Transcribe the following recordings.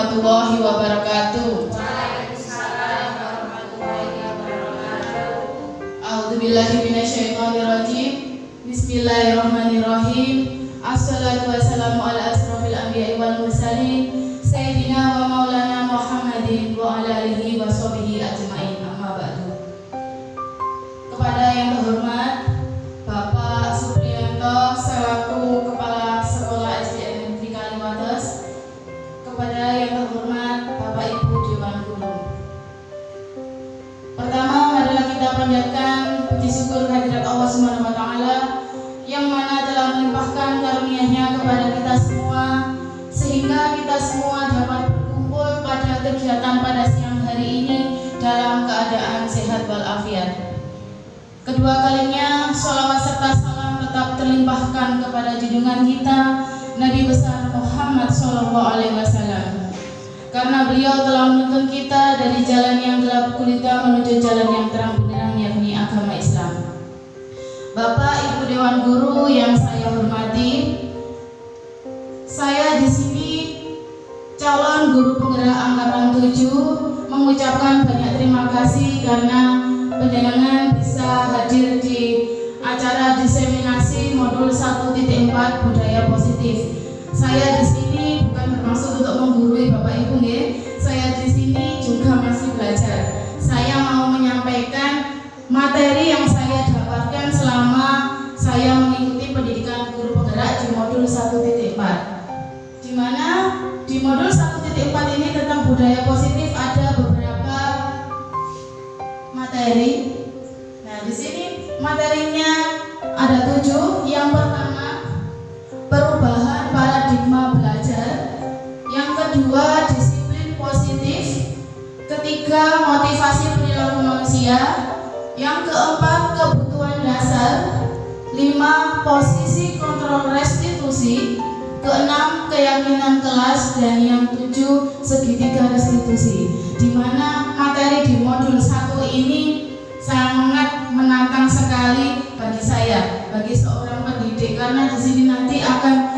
warahmatullahi wabarakatuh. Waalaikumsalam warahmatullahi wabarakatuh. A'udzubillahi minasyaitonirrajim. Bismillahirrahmanirrahim. Assalatu wassalamu ala asrofil anbiya'i wal mursalin Sayyidina wa maulana Muhammadin wa ala alihi wa sahbihi ajma'in. Amma ba'du. Kepada yang terhormat Bapak Supriyanto selaku Kepala Sekolah SDN Negeri Kaliwates, kepada yang terhormat Bapak Ibu Dewan Guru. Pertama, marilah kita panjatkan puji syukur kehadirat Allah Subhanahu wa taala yang mana telah melimpahkan karunia-Nya kepada kita semua sehingga kita semua dapat berkumpul pada kegiatan pada siang hari ini dalam keadaan sehat walafiat. Kedua kalinya, sholawat serta salam tetap terlimpahkan kepada junjungan kita Nabi besar Muhammad SAW, karena beliau telah menuntun kita dari jalan yang gelap gulita menuju jalan yang terang benderang, yakni agama Islam. Bapak Ibu Dewan Guru yang saya hormati, saya di sini calon guru penggerak angkatan 7 mengucapkan banyak terima kasih karena panjenengan bisa hadir di acara diseminasi modul 1.4 budaya positif. Saya di sini bukan bermaksud untuk menggurui Bapak Ibu nggih. Saya di sini juga masih belajar. Saya mau menyampaikan materi yang saya dapatkan selama saya mengikuti pendidikan guru penggerak di modul 1.4. Di mana di modul 1.4 ini tentang budaya positif ada beberapa materi. Nah, di sini materinya ada 7. Yang pertama, perubahan paradigma belajar. Yang kedua, disiplin positif. Ketiga, motivasi perilaku manusia. Yang keempat, kebutuhan dasar. 5, posisi kontrol restitusi. Keenam, keyakinan kelas. Dan yang 7, segitiga restitusi. Di mana materi di modul 1 ini sangat menantang sekali bagi saya, bagi seorang pendidik, karena di sini nanti akan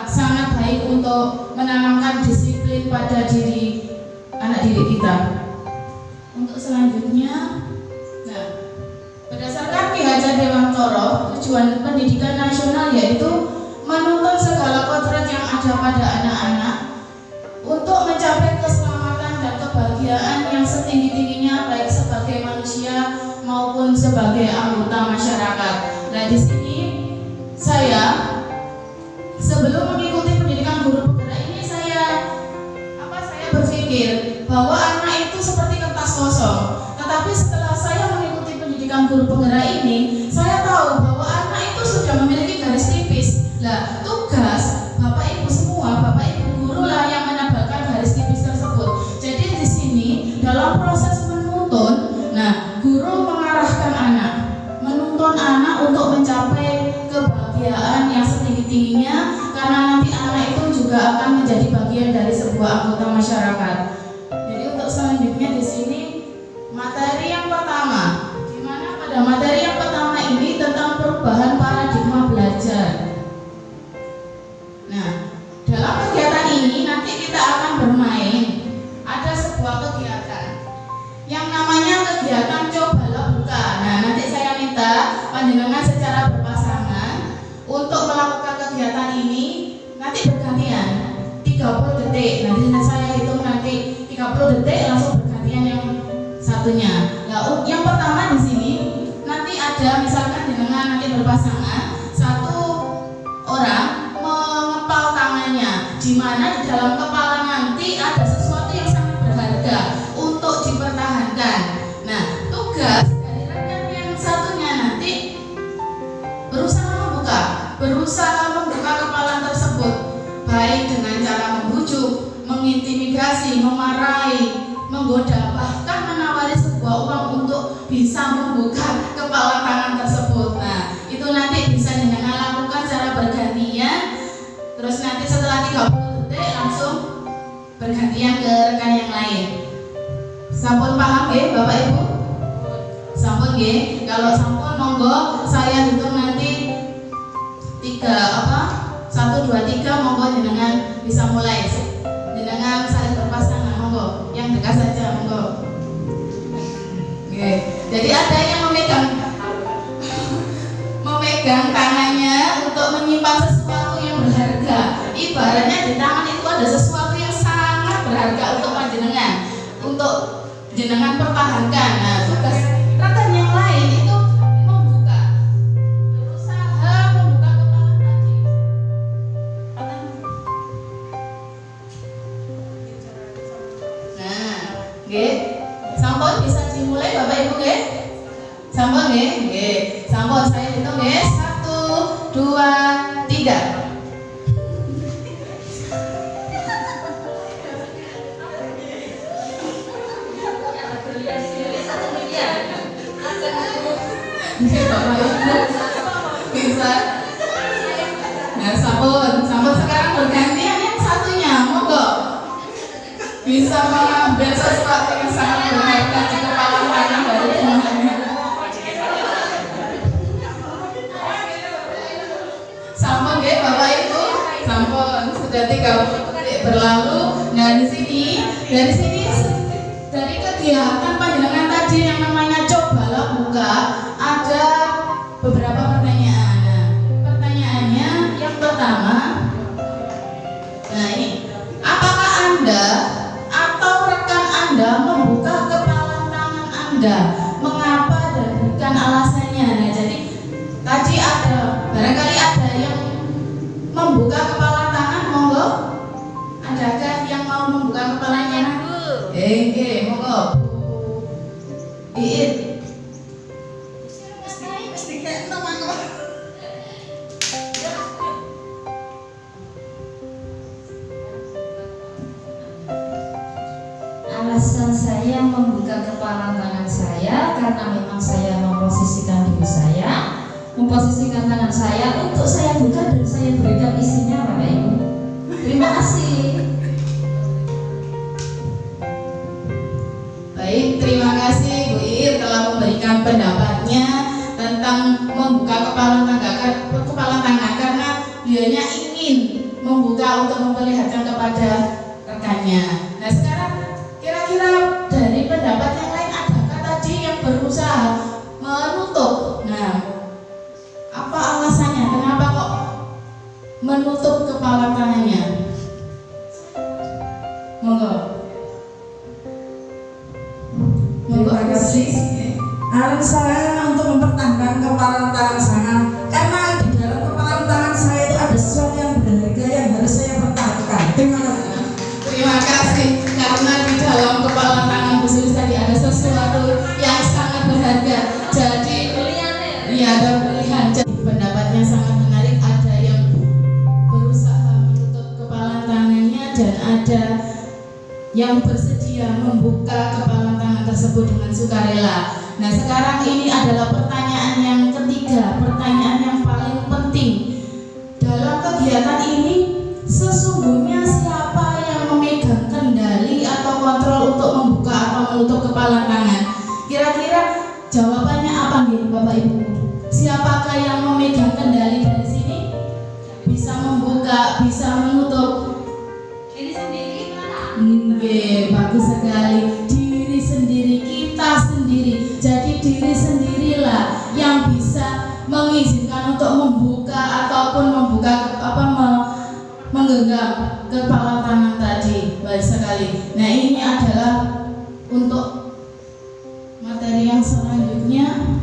sangat baik untuk menanamkan disiplin pada diri anak didik kita. Untuk selanjutnya, nah, berdasarkan Ki Hajar Dewantara, tujuan pendidikan nasional yaitu menuntun segala kodrat yang ada pada anak-anak untuk mencapai keselamatan dan kebahagiaan yang setinggi-tingginya baik sebagai manusia maupun sebagai anggota masyarakat. Nah, di sini saya sebelum mengikuti pendidikan guru penggerak ini saya berpikir bahwa anak itu seperti kertas kosong. Tetapi setelah saya mengikuti pendidikan guru penggerak ini, saya tahu bahwa anak itu sudah memiliki garis tipis. Nah, tugas Bapak Ibu semua, Bapak Ibu guru lah yang menebalkan garis tipis tersebut. Jadi di sini dalam proses menuntun, nah, guru mengarahkan anak, menuntun anak untuk mencapai kebahagiaan yang setinggi-tingginya, karena nanti anak itu juga akan menjadi bagian dari sebuah anggota masyarakat. Jadi untuk selanjutnya di sini materi yang pertama, di mana pada materi yang pertama ini tentang perubahan paradigma belajar. Nah, dalam kegiatan ini nanti kita akan bermain. Ada sebuah kegiatan yang namanya kegiatan cobalah buka. Nah, nanti saya minta panjenengan secara berpasangan untuk melakukan kegiatan ini. Nanti bergantian 30 detik. Nanti saya hitung nanti 30 detik langsung bergantian yang satunya. Nah, yang pertama di sini nanti ada misalkan jenengan nanti berpasangan, satu orang mengepal tangannya, di mana di dalam kepala nanti ada sesuatu yang sangat berharga untuk dipertahankan. Nah, tugas dari rekan yang satunya nanti berusaha membuka kepala tersebut, baik dengan cara membujuk, mengintimidasi, memarahi, menggoda, bahkan menawari sebuah uang untuk bisa membuka kepala tangan tersebut. Nah, itu nanti bisa dengan lakukan secara bergantian. Terus nanti setelah 30 detik langsung bergantian ke rekan yang lain. Sampun paham ya Bapak Ibu? Sampun ya. Kalau sampun monggo saya hitung nanti 1, 2, 3 monggo jenengan bisa mulai. Jenengan Jangan saling berpasangan, monggo. Yang dekat saja, monggo. Oke. Jadi ada yang memegang tangannya untuk menyimpan sesuatu yang berharga. Ibaratnya di tangan itu ada sesuatu yang sangat berharga untuk panjenengan, untuk jenengan pertahankan. Nah, tugas rekan yang lain itu membuka, berusaha membuka kepala tadi. Nah, nggih. Sampun bisa dimulai Bapak Ibu nggih? Sampun nggih? Nggih. Sampun saya hitung nggih. 1 2 3. Bisa. Nah, sampun sekarang bergantian yang satunya, monggo. Bisa mengambil sesuatu yang sangat berharga di kepala tangan dari temannya. Sampun nggih Bapak Ibu, sampun sudah 3 menit berlalu. Nah, dari sini dari kegiatan panjenengan tadi yang namanya cobalah buka, ada beberapa pertanyaan. Nah, pertanyaannya yang pertama, nah ini, apakah Anda atau rekan Anda membuka kepala tangan Anda? Mengapa dan bukan alasannya? Nah, jadi tadi barangkali ada yang membuka kepala tangan, monggo. Adakah yang mau membuka kepalanya? Oke, monggo. Iit. Alasan saya membuka kepala tangan saya karena memang saya memposisikan diri saya, memposisikan tangan saya untuk saya buka dan saya berikan isinya Bapak Ibu. Terima kasih. Baik, terima kasih Bu Ir telah memberikan pendapatnya tentang membuka kepala tangan karena dianya ingin membuka untuk memperlihatkan kepada rekannya. Nah, sekarang kira-kira dari pendapat yang lain adakah tadi yang berusaha menutup? Nah, apa alasannya? Kenapa kok menutup kepala tangannya? Monggo. Terima kasih. Alasan saya untuk mempertahankan kepala tangan saya karena di dalam kepala tangan saya itu ada sesuatu yang berharga yang harus saya pertahankan. Terima kasih. Terima kasih karena di dalam kepala tangan Bu Sulis tadi ada sesuatu yang sangat berharga. Jadi ada pilihan. Jadi pendapatnya sangat menarik. Ada yang berusaha menutup kepala tangannya dan ada yang bersedia membuka kepala tangan tersebut dengan sukarela. Nah, sekarang ini adalah pertanyaan yang ketiga, pertanyaan yang paling penting. Dalam kegiatan ini sesungguhnya siapa yang memegang kendali atau kontrol untuk membuka atau menutup kepala tangan? Kira-kira jawabannya apa nih Bapak Ibu? Siapakah yang memegang kendali dari sini? Bisa membuka, bisa menutup? Diri sendiri mana? Bagus sekali. Diri sendiri, kita sendiri. Jadi diri sendirilah yang bisa mengizinkan untuk membuka ataupun menggenggam kepala tangan tadi. Baik sekali. Nah, ini adalah untuk materi yang selanjutnya.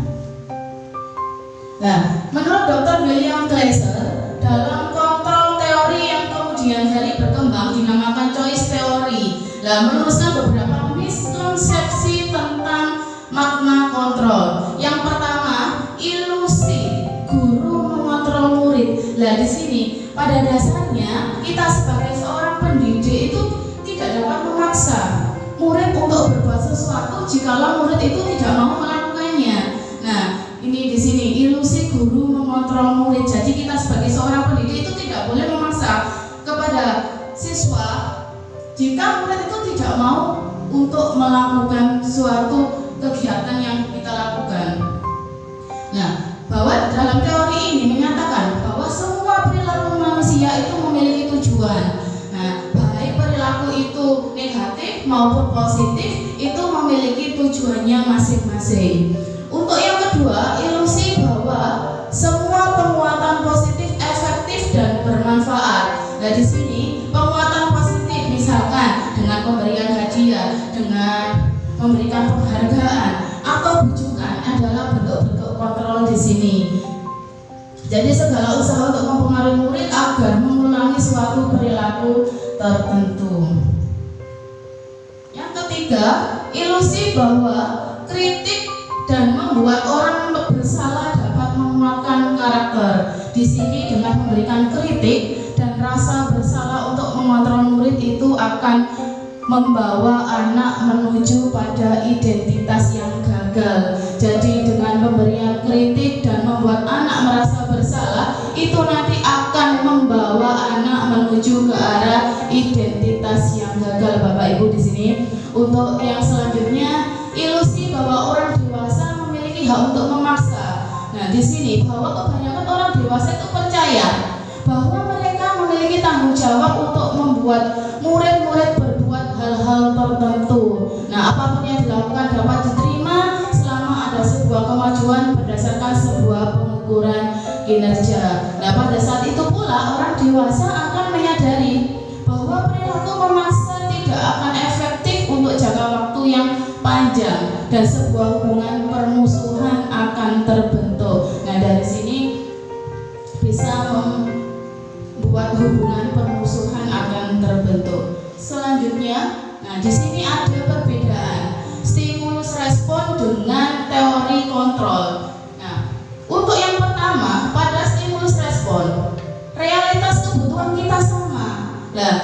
Nah, menurut Dr. William Glasser, dalam kontrol teori yang kemudian hari berkembang dinamakan choice theory, meluruskan beberapa miskonsepsi tentang makna kontrol. Yang pertama, ilusi guru mengontrol murid. Di sini pada dasarnya kita sebagai seorang pendidik itu tidak dapat memaksa murid untuk berbuat sesuatu jikalau murid itu tidak mau melakukannya. Nah, ini di sini ilusi guru mengontrol murid. Jadi kita sebagai seorang pendidik itu tidak boleh memaksa kepada siswa jika murid itu tidak mau untuk melakukan suatu kegiatan yang kita lakukan. Nah, bahwa dalam teori ini menyatakan bahwa semua perilaku manusia itu memiliki tujuan. Nah, baik perilaku itu maupun positif itu memiliki tujuannya masing-masing. Untuk yang kedua, ilusi bahwa semua penguatan positif efektif dan bermanfaat. Nah, di sini penguatan positif misalkan dengan pemberian hadiah, dengan memberikan penghargaan atau bujukan adalah bentuk-bentuk kontrol di sini. Jadi segala usaha untuk mempengaruhi murid agar mengulangi suatu perilaku tertentu. Yang ketiga, ilusi bahwa kritik dan membuat orang bersalah dapat menguatkan karakter. Di sini dengan memberikan kritik dan rasa bersalah untuk mengontrol murid itu akan membawa anak menuju pada identitas yang gagal. Jadi dengan pemberian kritik dan membuat anak merasa bersalah itu nanti akan membawa anak menuju ke arah identitas yang gagal, Bapak Ibu di sini. Untuk yang selanjutnya, ilusi bahwa orang dewasa memiliki hak untuk memaksa. Nah, di sini bahwa kebanyakan orang dewasa itu percaya bahwa mereka memiliki tanggung jawab untuk membuat murid-murid berbuat hal-hal tertentu. Nah, apapun yang dilakukan dapat diterima selama ada sebuah kemajuan berdasarkan sebuah pengukuran kinerja. Nah, pada saat itu pula orang dewasa akan menyadari bahwa perilaku memaksa tidak akan efektif untuk jangka waktu yang panjang dan sebuah hubungan permusuhan akan terbentuk. Nah, dari sini bisa membuat hubungan permusuhan akan terbentuk. Selanjutnya, nah di sini ada perbedaan stimulus respon dengan teori kontrol. Nah, untuk yang pertama, pada stimulus respon, realitas kebutuhan kita sama. Nah,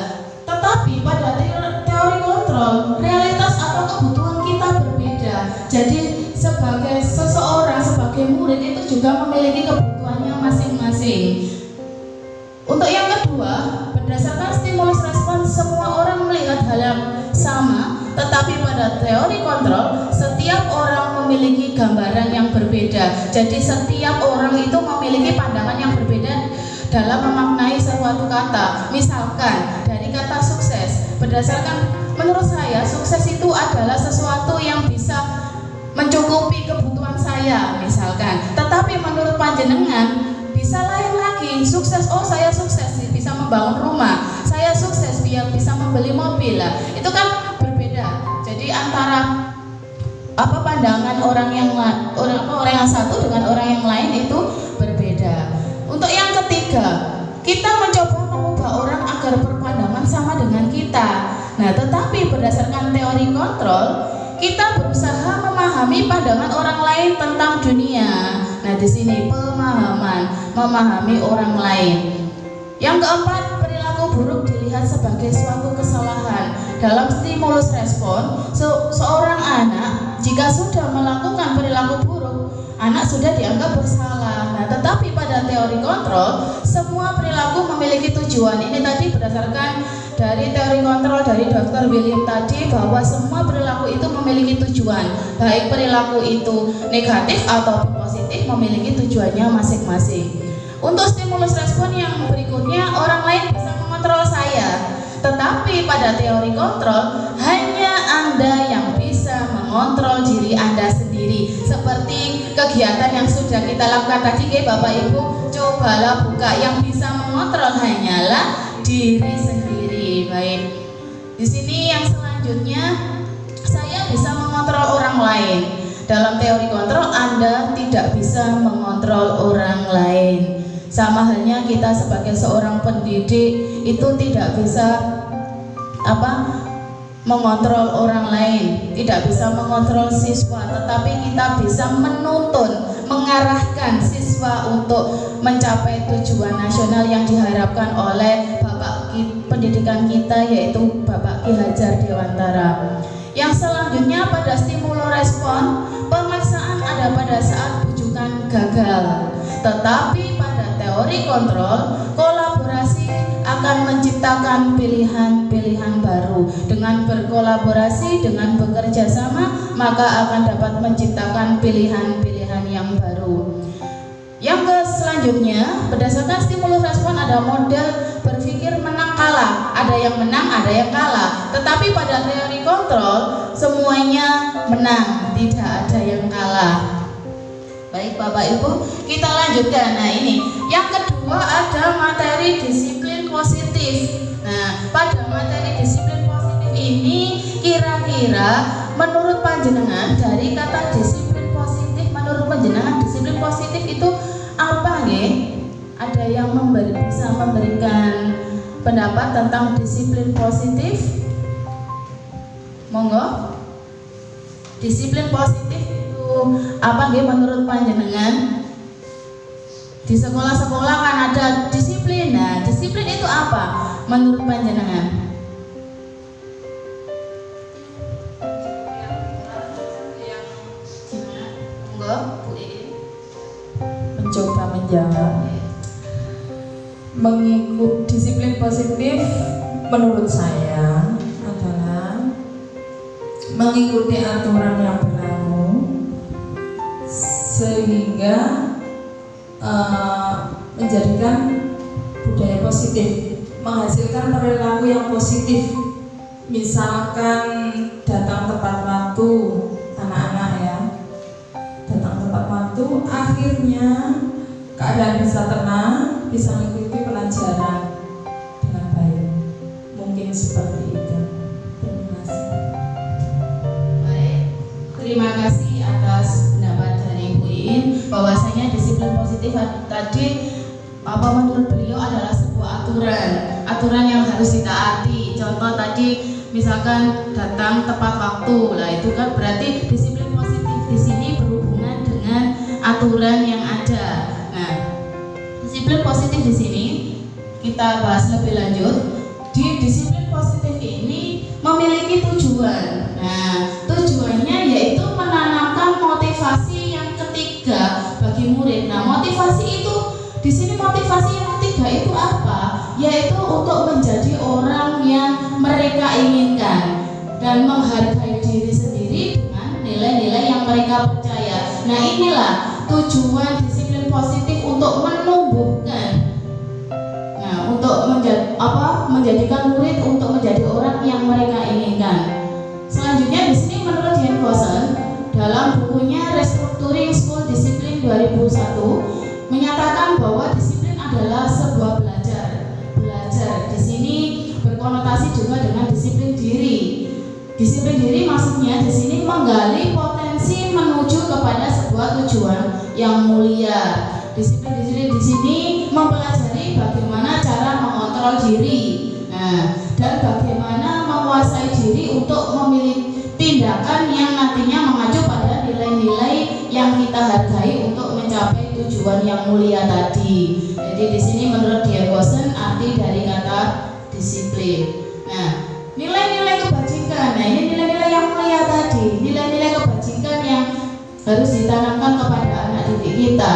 tetapi pada teori kontrol, realitas atau kebutuhan kita berbeda. Jadi sebagai seseorang, sebagai murid itu juga memiliki kebutuhannya masing-masing. Untuk yang kedua, berdasarkan stimulus respon, semua orang melihat hal yang sama, tetapi pada teori kontrol, setiap orang memiliki gambaran yang berbeda. Jadi setiap orang itu memiliki pandangan yang berbeda dalam memaknai suatu kata. Misalkan dari kata sukses, berdasarkan menurut saya sukses itu adalah sesuatu yang bisa mencukupi kebutuhan saya misalkan. Tetapi menurut panjenengan bisa lain lagi. Sukses, oh saya sukses bisa membangun rumah, saya sukses biar bisa membeli mobil. Lah, itu kan berbeda. Jadi antara pandangan orang yang satu dengan orang yang lain itu berbeda. Untuk yang ketiga, kita mencoba mengubah orang agar berpandangan sama dengan kita. Nah, tetapi berdasarkan teori kontrol, kita berusaha memahami pandangan orang lain tentang dunia. Nah, di sini memahami orang lain. Yang keempat, perilaku buruk dilihat sebagai suatu kesalahan. Dalam stimulus respon, seorang anak jika sudah melakukan perilaku buruk, anak sudah dianggap bersalah. Nah, tetapi pada teori kontrol, semua perilaku memiliki tujuan. Ini tadi berdasarkan dari teori kontrol dari Dr. William tadi, bahwa semua perilaku itu memiliki tujuan. Baik perilaku itu negatif ataupun positif memiliki tujuannya masing-masing. Untuk stimulus respon yang berikutnya, orang lain bisa mengontrol saya. Tetapi pada teori kontrol, hanya Anda yang bisa mengontrol diri Anda sendiri. Seperti kegiatan yang sudah kita lakukan tadi, Bapak Ibu, cobalah buka, yang bisa mengontrol hanyalah diri sendiri. Baik. Di sini yang selanjutnya, saya bisa mengontrol orang lain. Dalam teori kontrol, Anda tidak bisa mengontrol orang lain. Sama halnya kita sebagai seorang pendidik itu tidak bisa mengontrol orang lain, tidak bisa mengontrol siswa, tetapi kita bisa menuntun, mengarahkan siswa untuk mencapai tujuan nasional yang diharapkan oleh Bapak pendidikan kita, yaitu Bapak Ki Hajar Dewantara. Yang selanjutnya, pada stimulus respon, pemaksaan ada pada saat bujukan gagal. Tetapi pada teori kontrol, kolaborasi akan menciptakan pilihan-pilihan baru. Dengan berkolaborasi, dengan bekerja sama, maka akan dapat menciptakan pilihan-pilihan yang baru. Yang selanjutnya, berdasarkan stimulus respon ada model berpikir menang kalah, ada yang menang, ada yang kalah. Tetapi pada teori kontrol semuanya menang, tidak ada yang kalah. Baik Bapak Ibu, kita lanjutkan. Nah ini, yang kedua ada materi disiplin positif. Nah pada materi disiplin positif ini kira-kira menurut panjenengan dari kata disiplin positif, menurut panjenengan disiplin positif itu apa nggih? Ada yang bisa memberikan pendapat tentang disiplin positif? Monggo. Disiplin positif itu apa nggih menurut panjenengan? Di sekolah-sekolah kan ada disiplin. Nah, disiplin itu apa menurut panjenengan? Monggo, Bu Iin. Mencoba menjawab. Mengikut disiplin positif menurut saya adalah mengikuti aturan yang berlaku sehingga menjadikan budaya positif, menghasilkan perilaku yang positif. Misalkan datang tepat waktu, anak-anak ya, datang tepat waktu, akhirnya keadaan bisa tenang, bisa mengikuti pelajaran dengan baik. Mungkin seperti itu. Terima kasih. Baik, terima kasih atas pendapat dari Bu Iin bahwasanya disiplin positif tadi menurut beliau adalah sebuah aturan yang harus ditaati. Contoh tadi misalkan datang tepat waktu, lah itu kan berarti disiplin positif di sini berhubungan dengan aturan yang ada. Nah, disiplin positif di sini kita bahas lebih lanjut. Di disiplin positif ini memiliki tujuan. Nah, tujuannya yaitu menanamkan motivasi yang ketiga bagi murid. Nah, motivasi itu di sini motivasi yang ketiga itu apa? Yaitu untuk menjadi orang yang mereka inginkan dan menghargai diri sendiri dengan nilai-nilai yang mereka percaya. Nah, inilah tujuan disiplin positif untuk menumbuhkan, untuk menjadikan murid untuk menjadi orang yang mereka inginkan. Selanjutnya di sini menurut Dian Gosen dalam bukunya Restructuring School Discipline 2001 menyatakan bahwa disiplin adalah sebuah belajar. Di sini berkonotasi juga dengan disiplin diri. Disiplin diri maksudnya di sini menggali potensi menuju kepada sebuah tujuan yang mulia. Disiplin diri di sini mempelajari bagaimana cara mengontrol diri, dan bagaimana menguasai diri untuk memilih tindakan yang nantinya mengacu pada nilai-nilai yang kita hargai untuk mencapai tujuan yang mulia tadi. Jadi di sini menurut Dian Gosen arti dari kata disiplin. Nah, nilai-nilai kebajikan. Nah, ini nilai-nilai yang mulia tadi, nilai-nilai kebajikan yang harus ditanamkan kepada anak didik kita.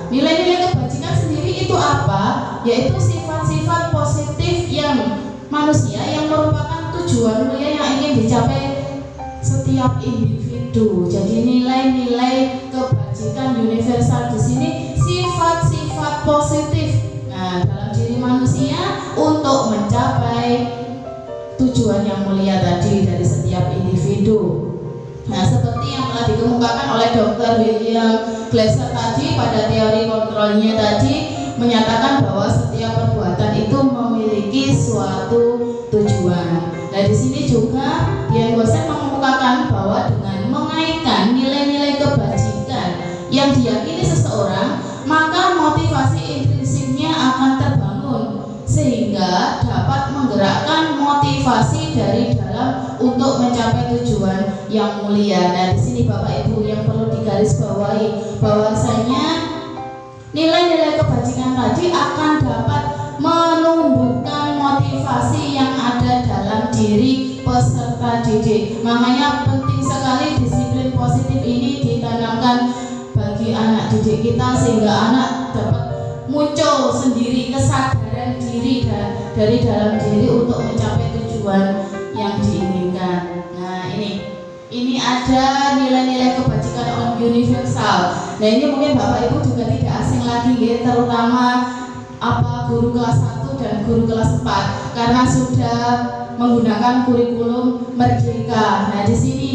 Nilai-nilai kebajikan sendiri itu apa? Yaitu sifat-sifat positif yang manusia yang merupakan tujuan mulia yang ingin dicapai setiap individu. Jadi nilai-nilai kebajikan universal di sini sifat-sifat positif. Nah, dalam diri manusia untuk mencapai tujuan yang mulia tadi dari setiap individu. Nah, seperti yang telah dikemukakan oleh Dr. William Glasser tadi pada teori kontrolnya tadi menyatakan bahwa setiap perbuatan itu memiliki suatu tujuan. Nah, di sini juga Dian Gosen mengemukakan bahwa dengan mengaitkan nilai-nilai kebajikan yang diyakini seseorang, maka motivasi intrinsiknya akan terbangun sehingga dapat menggerakkan motivasi dari dalam untuk mencapai tujuan yang mulia. Nah, di sini Bapak Ibu yang perlu digarisbawahi bahwasanya nilai-nilai kebajikan tadi akan dapat menumbuhkan motivasi yang ada dalam diri peserta didik. Makanya penting sekali disiplin positif ini ditanamkan bagi anak didik kita sehingga anak dapat muncul sendiri kesadaran diri dari dalam diri untuk mencapai tujuan yang diinginkan. Nah, ini ada nilai-nilai kebajikan universal. Nah, ini mungkin Bapak Ibu juga tidak asing lagi ya, terutama guru kelas 1 dan guru kelas 4 karena sudah menggunakan kurikulum Merdeka. Nah, di sini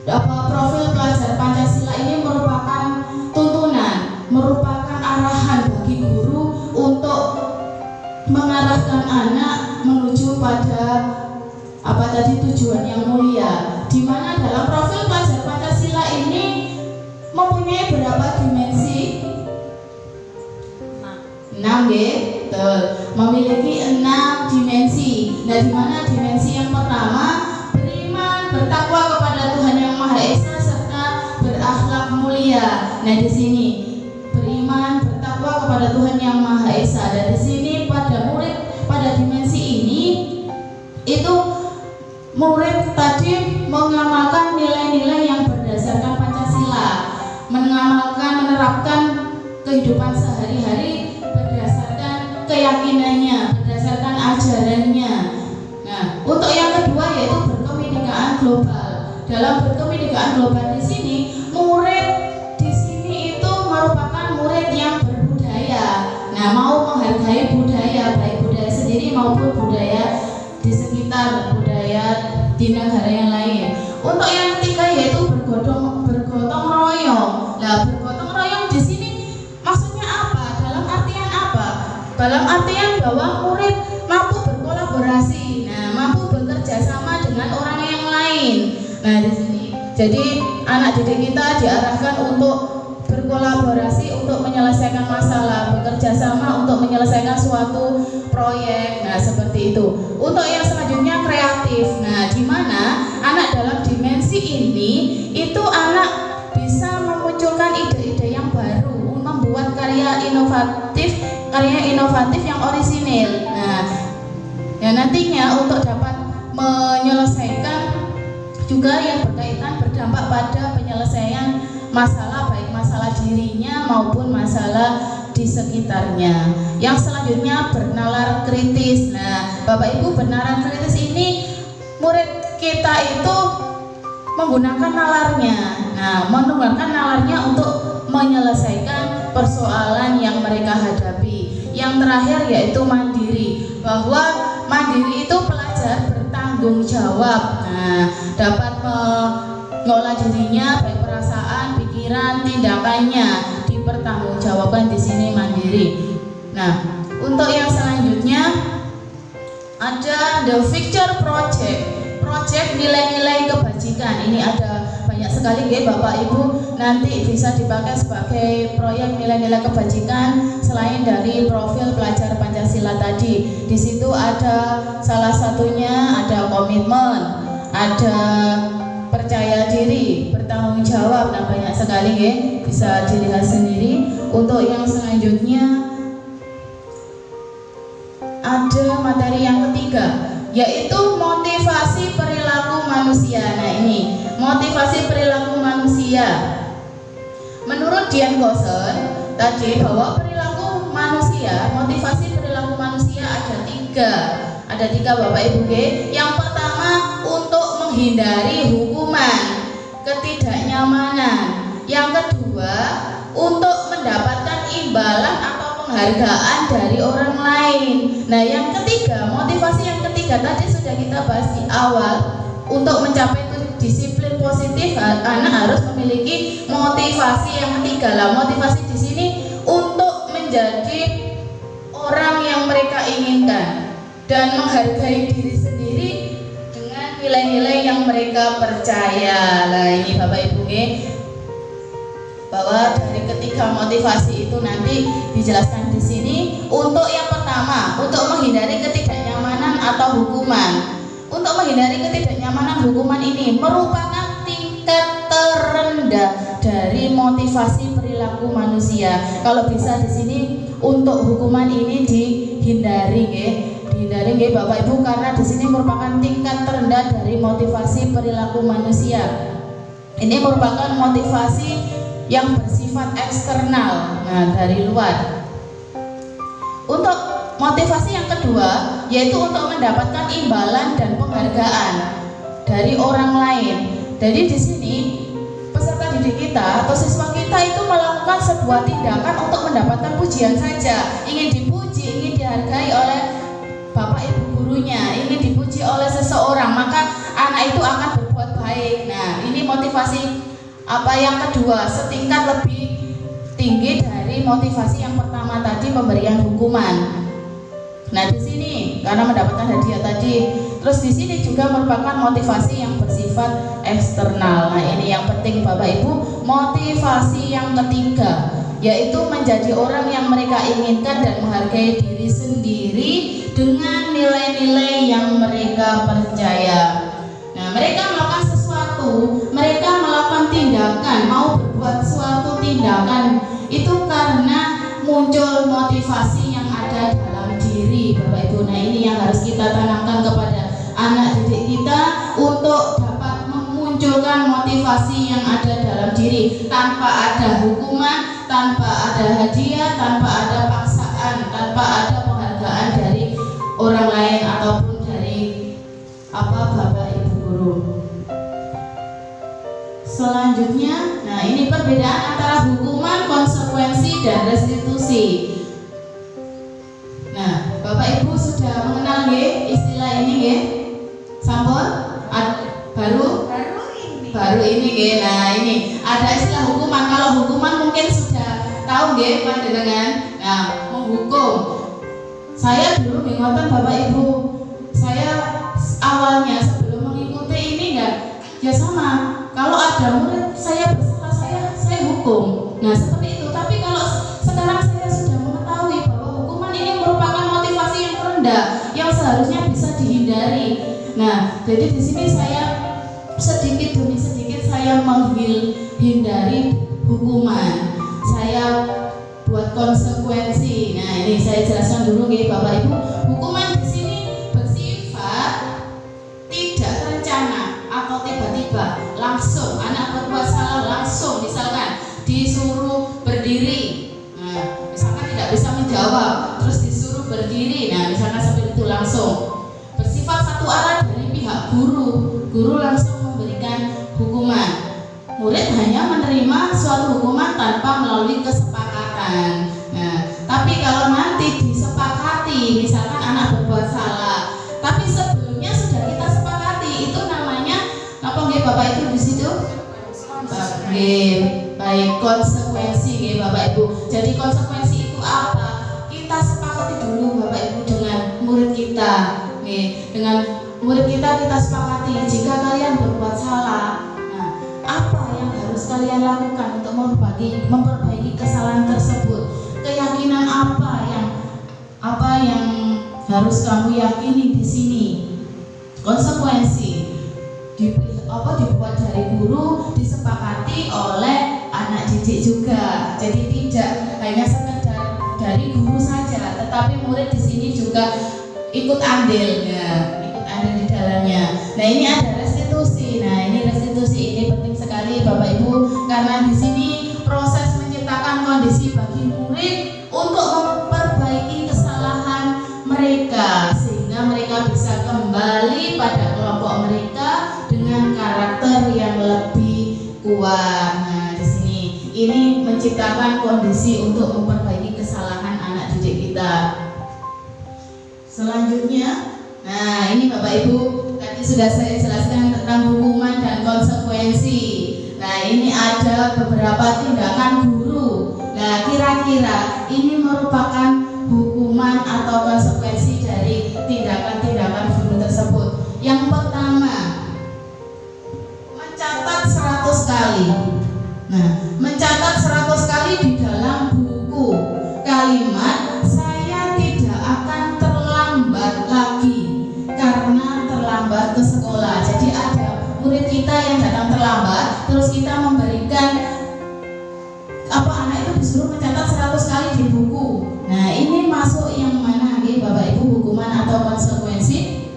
profil pelajar Pancasila ini merupakan tuntunan, merupakan arahan bagi guru untuk mengarahkan anak menuju pada tujuan yang mulia. Di mana dalam profil pelajar Pancasila ini mempunyai berapa dimensi? 6 betul. Memiliki 6 dimensi. Nah, di mana dimensi yang pertama beriman, bertakwa kepada Tuhan Yang Maha Esa serta berakhlak mulia. Nah, di sini beriman, bertakwa kepada Tuhan Yang Maha Esa. Dan di sini pada dimensi ini itu murid tadi mengamalkan nilai-nilai yang berdasarkan Pancasila, menerapkan kehidupan sehari-hari berdasarkan keyakinannya, berdasarkan ajarannya. Nah, untuk yang kedua yaitu berkebinekaan global. Dalam berkebinekaan global di sini, murid di sini itu merupakan murid yang berbudaya. Nah, mau menghargai budaya, baik budaya sendiri maupun budaya di sekitar, budaya di negara yang lain. Untuk yang ketiga yaitu bergotong royong. Nah, bergotong royong di sini maksudnya apa? Dalam artian apa? Dalam artian bahwa murid mampu berkolaborasi, mampu bekerja sama dengan orang yang lain. Nah, di sini jadi anak didik kita diarahkan untuk berkolaborasi untuk menyelesaikan masalah, bekerja sama untuk menyelesaikan suatu proyek. Nah, seperti itu. Untuk yang selanjutnya kreatif. Nah, di mana anak dalam dimensi ini itu anak bisa memunculkan ide-ide yang baru, membuat karya inovatif yang orisinil. Nah, ya nantinya untuk dapat menyelesaikan juga yang berkaitan berdampak pada penyelesaian masalah, baik masalah dirinya maupun masalah di sekitarnya. Yang selanjutnya bernalar kritis. Nah, Bapak Ibu, bernalar kritis ini murid kita itu menggunakan nalarnya. Nah, menggunakan nalarnya untuk menyelesaikan persoalan yang mereka hadapi. Yang terakhir yaitu mandiri, bahwa mandiri itu pelajar bertanggung jawab. Nah, dapat mengolah dirinya, baik perasaan, pikiran, tindakannya dipertanggungjawabkan di sini mandiri. Nah, untuk yang selanjutnya ada the future project nilai-nilai kebajikan. Ini ada banyak sekali Bapak Ibu, nanti bisa dipakai sebagai proyek nilai-nilai kebajikan selain dari profil pelajar Pancasila tadi. Di situ ada salah satunya ada komitmen, ada percaya diri, bertanggung jawab, dan banyak sekali bisa dilihat sendiri. Untuk yang selanjutnya ada materi yang ketiga yaitu motivasi perilaku manusia. Nah, ini motivasi perilaku manusia. Menurut Dian Gosen tadi bahwa perilaku manusia, motivasi perilaku manusia ada tiga Bapak Ibu. Yang pertama untuk menghindari hukuman, ketidaknyamanan. Yang kedua untuk mendapatkan imbalan atau penghargaan dari orang lain. Nah, yang ketiga, motivasi yang ketiga tadi sudah kita bahas di awal. Untuk mencapai disiplin positif, anak harus memiliki motivasi yang ketiga. Lah, motivasi di sini untuk menjadi orang yang mereka inginkan dan menghargai diri sendiri dengan nilai-nilai yang mereka percaya. Lah, ini Bapak Ibu bahwa dari ketiga motivasi itu nanti dijelaskan di sini. Untuk yang pertama, untuk menghindari ketidaknyamanan atau hukuman. Untuk menghindari ketidaknyamanan hukuman ini merupakan tingkat terendah dari motivasi perilaku manusia. Kalau bisa di sini untuk hukuman ini dihindari, dihindari Bapak Ibu, karena di sini merupakan tingkat terendah dari motivasi perilaku manusia. Ini merupakan motivasi yang bersifat eksternal, dari luar. Untuk motivasi yang kedua yaitu untuk mendapatkan imbalan dan penghargaan dari orang lain. Jadi di sini peserta didik kita atau siswa kita itu melakukan sebuah tindakan untuk mendapatkan pujian saja, ingin dipuji, ingin dihargai oleh bapak ibu gurunya, ingin dipuji oleh seseorang, maka anak itu akan berbuat baik. Nah, ini motivasi yang kedua, setingkat lebih tinggi dari motivasi yang pertama tadi, pemberian hukuman. Nah, di sini karena mendapatkan hadiah tadi, terus di sini juga merupakan motivasi yang bersifat eksternal. Nah, ini yang penting Bapak Ibu, motivasi yang ketiga yaitu menjadi orang yang mereka inginkan dan menghargai diri sendiri dengan nilai-nilai yang mereka percaya. Nah, mereka melakukan sesuatu, mereka melakukan tindakan, mau berbuat suatu tindakan itu karena muncul motivasi yang ada dalam diri Bapak Ibu. Nah, ini yang harus kita tanamkan kepada anak didik kita untuk dapat memunculkan motivasi yang ada dalam diri tanpa ada hukuman, tanpa ada hadiah, tanpa ada paksaan, tanpa ada penghargaan dari orang lain ataupun dari Bapak Ibu guru. Selanjutnya, nah ini perbedaan antara hukuman, konsekuensi, dan restitusi. Nah, Bapak Ibu sudah mengenal istilah ini nggih? Sampun? Baru ini. Nah, ini ada istilah hukuman. Kalau hukuman mungkin sudah tahu nggih panjenengan. Nah, menghukum. Saya dulu ngoten Bapak Ibu. Saya awalnya sebelum mengikuti ini ya sama. Kalau ada murid saya bersalah, saya hukum. Nah, seperti itu. Tapi kalau sekarang saya sudah mengetahui bahwa hukuman ini merupakan motivasi yang rendah yang seharusnya bisa dihindari. Nah, jadi di sini saya sedikit demi sedikit saya menghindari hukuman. Saya buat konsekuensi. Nah, ini saya jelaskan dulu nggih Bapak Ibu. Hukuman di sini bersifat tidak terencana atau tiba-tiba langsung anak berbuat salah langsung misalkan disuruh berdiri. Nah, misalkan tidak bisa menjawab terus disuruh berdiri. Nah, misalkan seperti itu langsung. Bersifat satu arah dari pihak guru. Guru langsung memberikan hukuman. Murid hanya menerima suatu hukuman tanpa melalui kesepakatan. Nah, tapi kalau nanti disepakati, misalkan anak berbuat salah, tapi sebelumnya sudah kita sepakati, itu namanya apa nggih Bapak Ibu di situ? Baik, konsekuensi nggih Bapak Ibu. Jadi konsekuensi itu apa? Kita sepakati dulu Bapak Ibu dengan murid kita. Nih, dengan murid kita sepakati jika kalian berbuat salah. Nah, apa yang harus kalian lakukan untuk memperbaiki kesalahan tersebut? Keyakinan apa yang harus kamu yakini di sini? Konsekuensi dibuat dari guru, disepakati oleh anak didik juga. Jadi tidak hanya sekedar dari guru saja, tetapi murid di sini juga ikut andil di dalamnya. Nah, ini ada restitusi. Nah, ini restitusi ini penting sekali Bapak Ibu karena di sini proses menciptakan kondisi bagi murid untuk memperbaiki kesalahan mereka sehingga mereka bisa kembali pada kelompok mereka dengan karakter yang lebih kuat. Nah, di sini ini menciptakan kondisi untuk memperbaiki kesalahan anak didik kita. Selanjutnya, nah ini Bapak Ibu tadi sudah saya jelaskan tentang hukuman dan konsekuensi. Nah, ini ada beberapa tindakan guru. Nah, kira-kira ini merupakan hukuman atau konsekuensi dari tindakan-tindakan guru tersebut. Yang pertama, mencatat 100 kali. Nah, mencatat 100 kali di dalam buku kalimat saya tidak akan terlambat lagi karena terlambat ke sekolah. Jadi ada murid kita yang datang terlambat, terus kita memberikan anak itu disuruh mencatat 100 kali di buku. Nah, ini masuk yang mana nih Bapak Ibu, hukuman atau konsekuensi?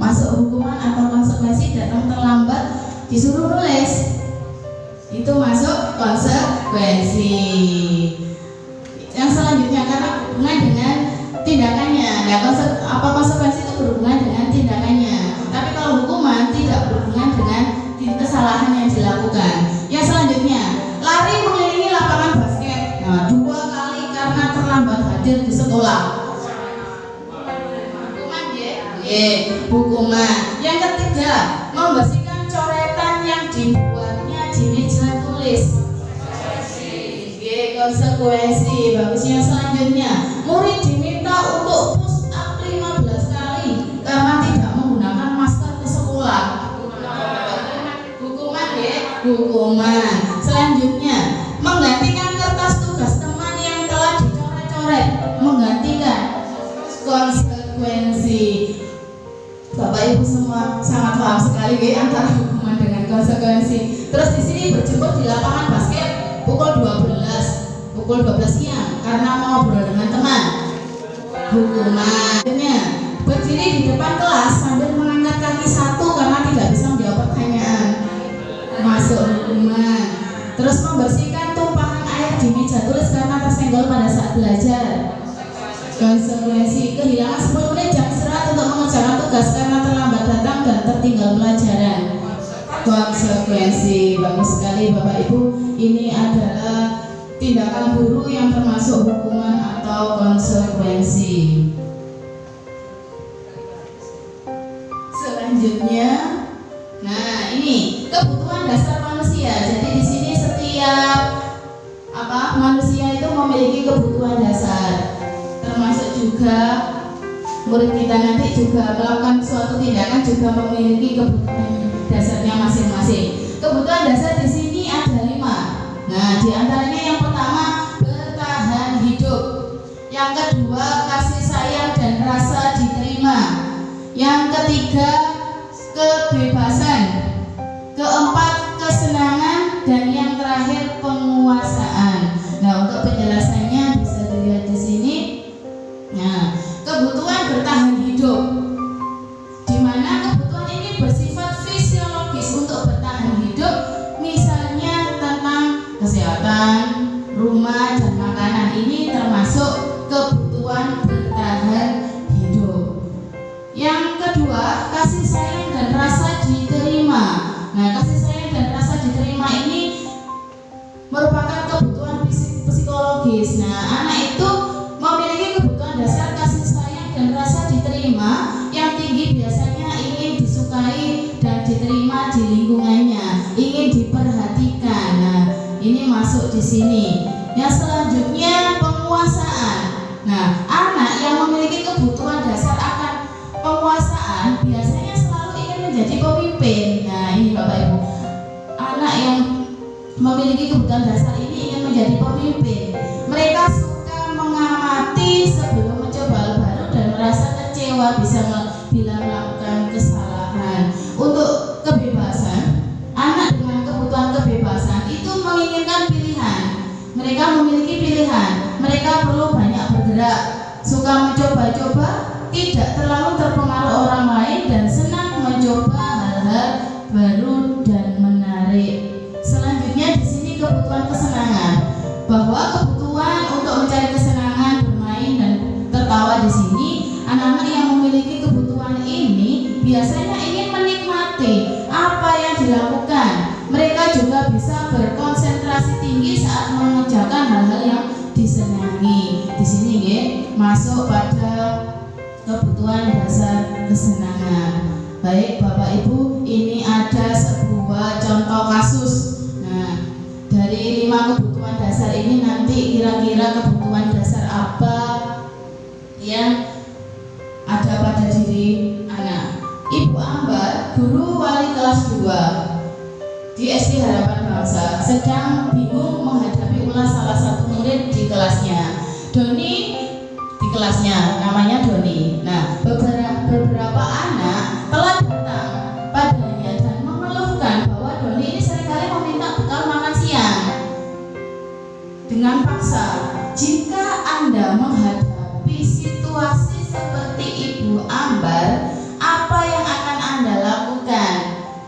Masuk hukuman atau konsekuensi datang terlambat disuruh nulis. Itu masuk konsekuensi. Yang selanjutnya karena berhubungan dengan tindakannya. Nah, konsekuensi itu berhubungan dengan tindakannya. Tapi kalau hukuman tidak berhubungan dengan kesalahan yang dilakukan. Yang selanjutnya, lari mengelilingi lapangan basket. Nah, 2 kali karena terlambat hadir di sekolah. sekolah. Hukuman. Yang ketiga, membersihkan coretan yang dibuatnya di meja tulis. Konsekuensi. Bagus. Yang selanjutnya, murid diminta untuk push up 15 kali karena tidak menggunakan masker ke sekolah. Hukuman. Selanjutnya, menggantikan kertas tugas teman yang telah dicoret-coret. Menggantikan. Konsekuensi. Bapak Ibu semua sangat paham sekali antara hukuman dengan konsekuensi. Terus di sini berjemur di lapangan basket pukul 12 siang karena mau ngobrol dengan teman. Hukuman. Berdiri di depan kelas sambil mengangkat kaki satu karena tidak bisa menjawab pertanyaan. Masuk hukuman. Terus membersihkan tumpahan air di meja tulis karena tersenggol pada saat belajar. Konsekuensi. Kehilangan 10 menit jam istirahat untuk mengerjakan tugas karena terlambat datang dan tertinggal pelajaran. Konsekuensi. Bagus sekali Bapak Ibu. Ini adalah tindakan guru yang termasuk hukuman atau konsekuensi. Selanjutnya, nah ini kebutuhan dasar manusia. Jadi di sini setiap manusia itu memiliki kebutuhan dasar. Termasuk juga murid kita nanti juga melakukan suatu tindakan juga memiliki kebutuhan dasarnya masing-masing. Kebutuhan dasar di sini ada 5. Nah, di antaranya yang pertama bertahan hidup. Yang kedua kasih sayang dan rasa diterima. Yang ketiga kebebasan. Keempat kesenangan dan yang terakhir penguasaan. Nah, untuk penjelasannya bisa dilihat di sini. Nah, kebutuhan bertahan hidup, di mana kebutuhan ini bersifat fisiologis untuk bertahan hidup, misalnya tentang kesehatan, rumah, dan makanan. Ini termasuk kebutuhan bertahan hidup. Yang kedua, kasih sayang dan rasa diterima. Nah, kasih sayang dan rasa diterima ini merupakan kebutuhan psikologis. Nah, anak itu memiliki kebutuhan dasar kasih sayang dan rasa diterima yang tinggi, biasanya ingin disukai dan diterima di lingkungannya, ingin diperhatikan. Nah, ini masuk di sini. Yang selanjutnya penguasaan. Nah, anak yang memiliki kebutuhan dasar akan penguasaan biasanya selalu ingin menjadi pemimpin. Nah, ini Bapak Ibu, anak yang memiliki kebutuhan dasar ini ingin menjadi pemimpin. Mereka suka mengamati sebelum mencoba hal baru dan merasa kecewa bila melakukan kesalahan. Untuk kebebasan, anak dengan kebutuhan kebebasan itu menginginkan pilihan. Mereka memiliki pilihan. Mereka perlu banyak bergerak, suka mencoba-coba, tidak terlalu terpengaruh orang lain dan senang mencoba hal-hal baru dan menarik. Selanjutnya di sini kebutuhan kesenangan, bahwa kebutuhan untuk mencari kesenangan, bermain dan tertawa. Di sini anak-anak yang memiliki kebutuhan ini biasanya ingin menikmati apa yang dilakukan. Mereka juga bisa berkonsentrasi tinggi saat mengerjakan hal-hal yang disenangi. Di sini masuk pada kebutuhan dasar kesenangan. Baik Bapak Ibu, ini ada sebuah contoh kasus. Nah, dari 5 kebutuhan dasar ini nanti kira-kira kebutuhan dasar apa yang ada pada diri anak. Ibu Ambar, guru wali kelas 2 di SD Harapan Bangsa, sedang bingung menghadapi ulas salah satu murid di kelasnya. Doni di kelasnya, namanya Doni. Nah, beberapa anak telah datang padanya dan mengeluhkan bahwa Doni ini seringkali meminta bekal makan siang dengan paksa. Jika Anda menghadapi situasi seperti Ibu Ambar, apa yang akan Anda lakukan?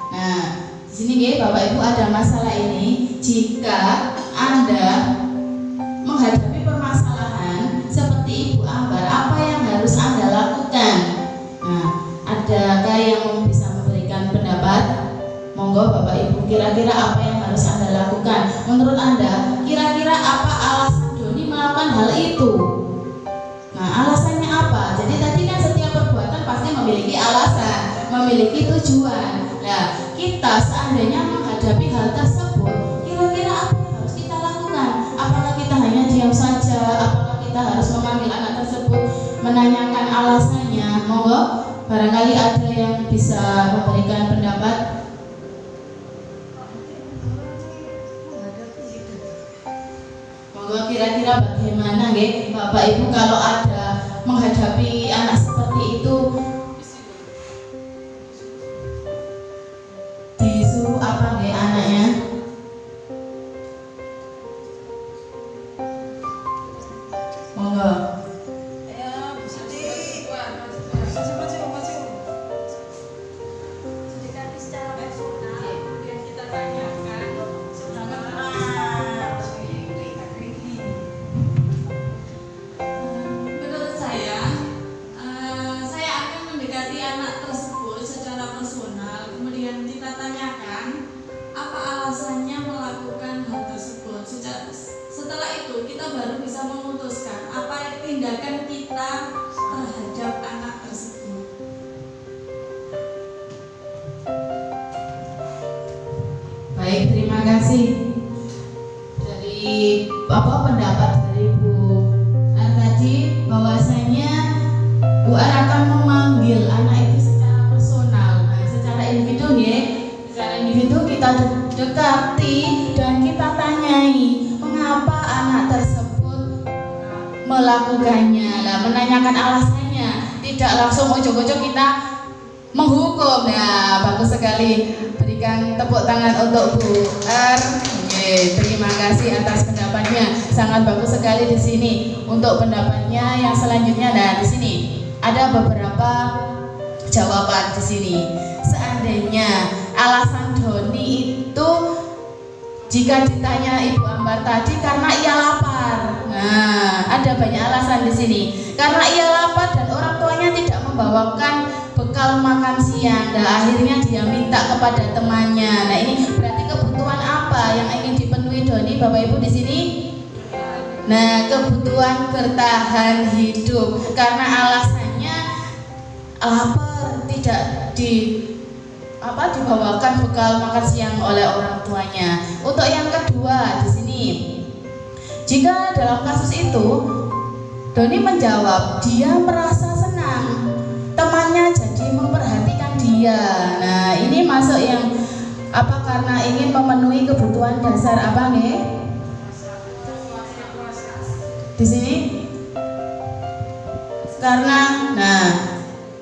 Nah, di sini Bapak Ibu ada masalah ini. Jika Anda menghadapi permasalahan seperti Ibu Ambar, apa yang harus Anda lakukan? Nah, adakah yang bisa memberikan pendapat? Monggo Bapak Ibu, kira-kira apa yang harus Anda lakukan? Menurut Anda, kira-kira apa alasan Doni melakukan hal itu? Nah, alasan, memiliki tujuan. Nah, kita seandainya menghadapi hal tersebut, kira-kira apa yang harus kita lakukan? Apakah kita hanya diam saja? Apakah kita harus memanggil anak tersebut, menanyakan alasannya? Monggo, barangkali ada yang bisa memberikan pendapat. Monggo, kira-kira bagaimana nggih Bapak Ibu kalau ada menghadapi anak seperti itu, disuruh apa nggih anaknya? Monggo. Mendekati secara personal, kemudian kita tanyakan menurut saya akan mendekati anak tersebut secara personal, kemudian kita tanyakan apa alasannya melakukan hal tersebut. Setelah itu kita baru bisa memutuskan apa tindakan kita terhadap anak tersebut. Baik, terima kasih. Dari pendapat dari Bu An tadi bahwasanya Bu An akan memanggil anak itu secara personal, nah, secara individu ya. Secara individu kita dekati dan kita tanyai mengapa anak tersebut melakukannya. Nah, menanyakan alasannya, tidak langsung ojok-ojok kita menghukum. Ya, bagus sekali. Berikan tepuk tangan untuk Bu R. Terima kasih atas pendapatnya, sangat bagus sekali di sini. Untuk pendapatnya yang selanjutnya, nah di sini ada beberapa jawaban di sini. Seandainya alasan Doni itu, jika ditanya Ibu Ambar tadi, karena ia lapar. Nah, ada banyak alasan di sini. Karena ia lapar dan orang tuanya tidak membawakan bekal makan siang. Nah, akhirnya dia minta kepada temannya. Nah, ini berarti kebutuhan apa yang ingin dipenuhi Doni, Bapak Ibu di sini? Nah, kebutuhan bertahan hidup. Karena alasannya lapar, tidak dibawakan bekal makan siang oleh orang tuanya. Untuk yang kedua di sini, jika dalam kasus itu Doni menjawab dia merasa senang temannya jadi memperhatikan dia. Nah, ini masuk yang apa, karena ingin memenuhi kebutuhan dasar apa nih? Di sini karena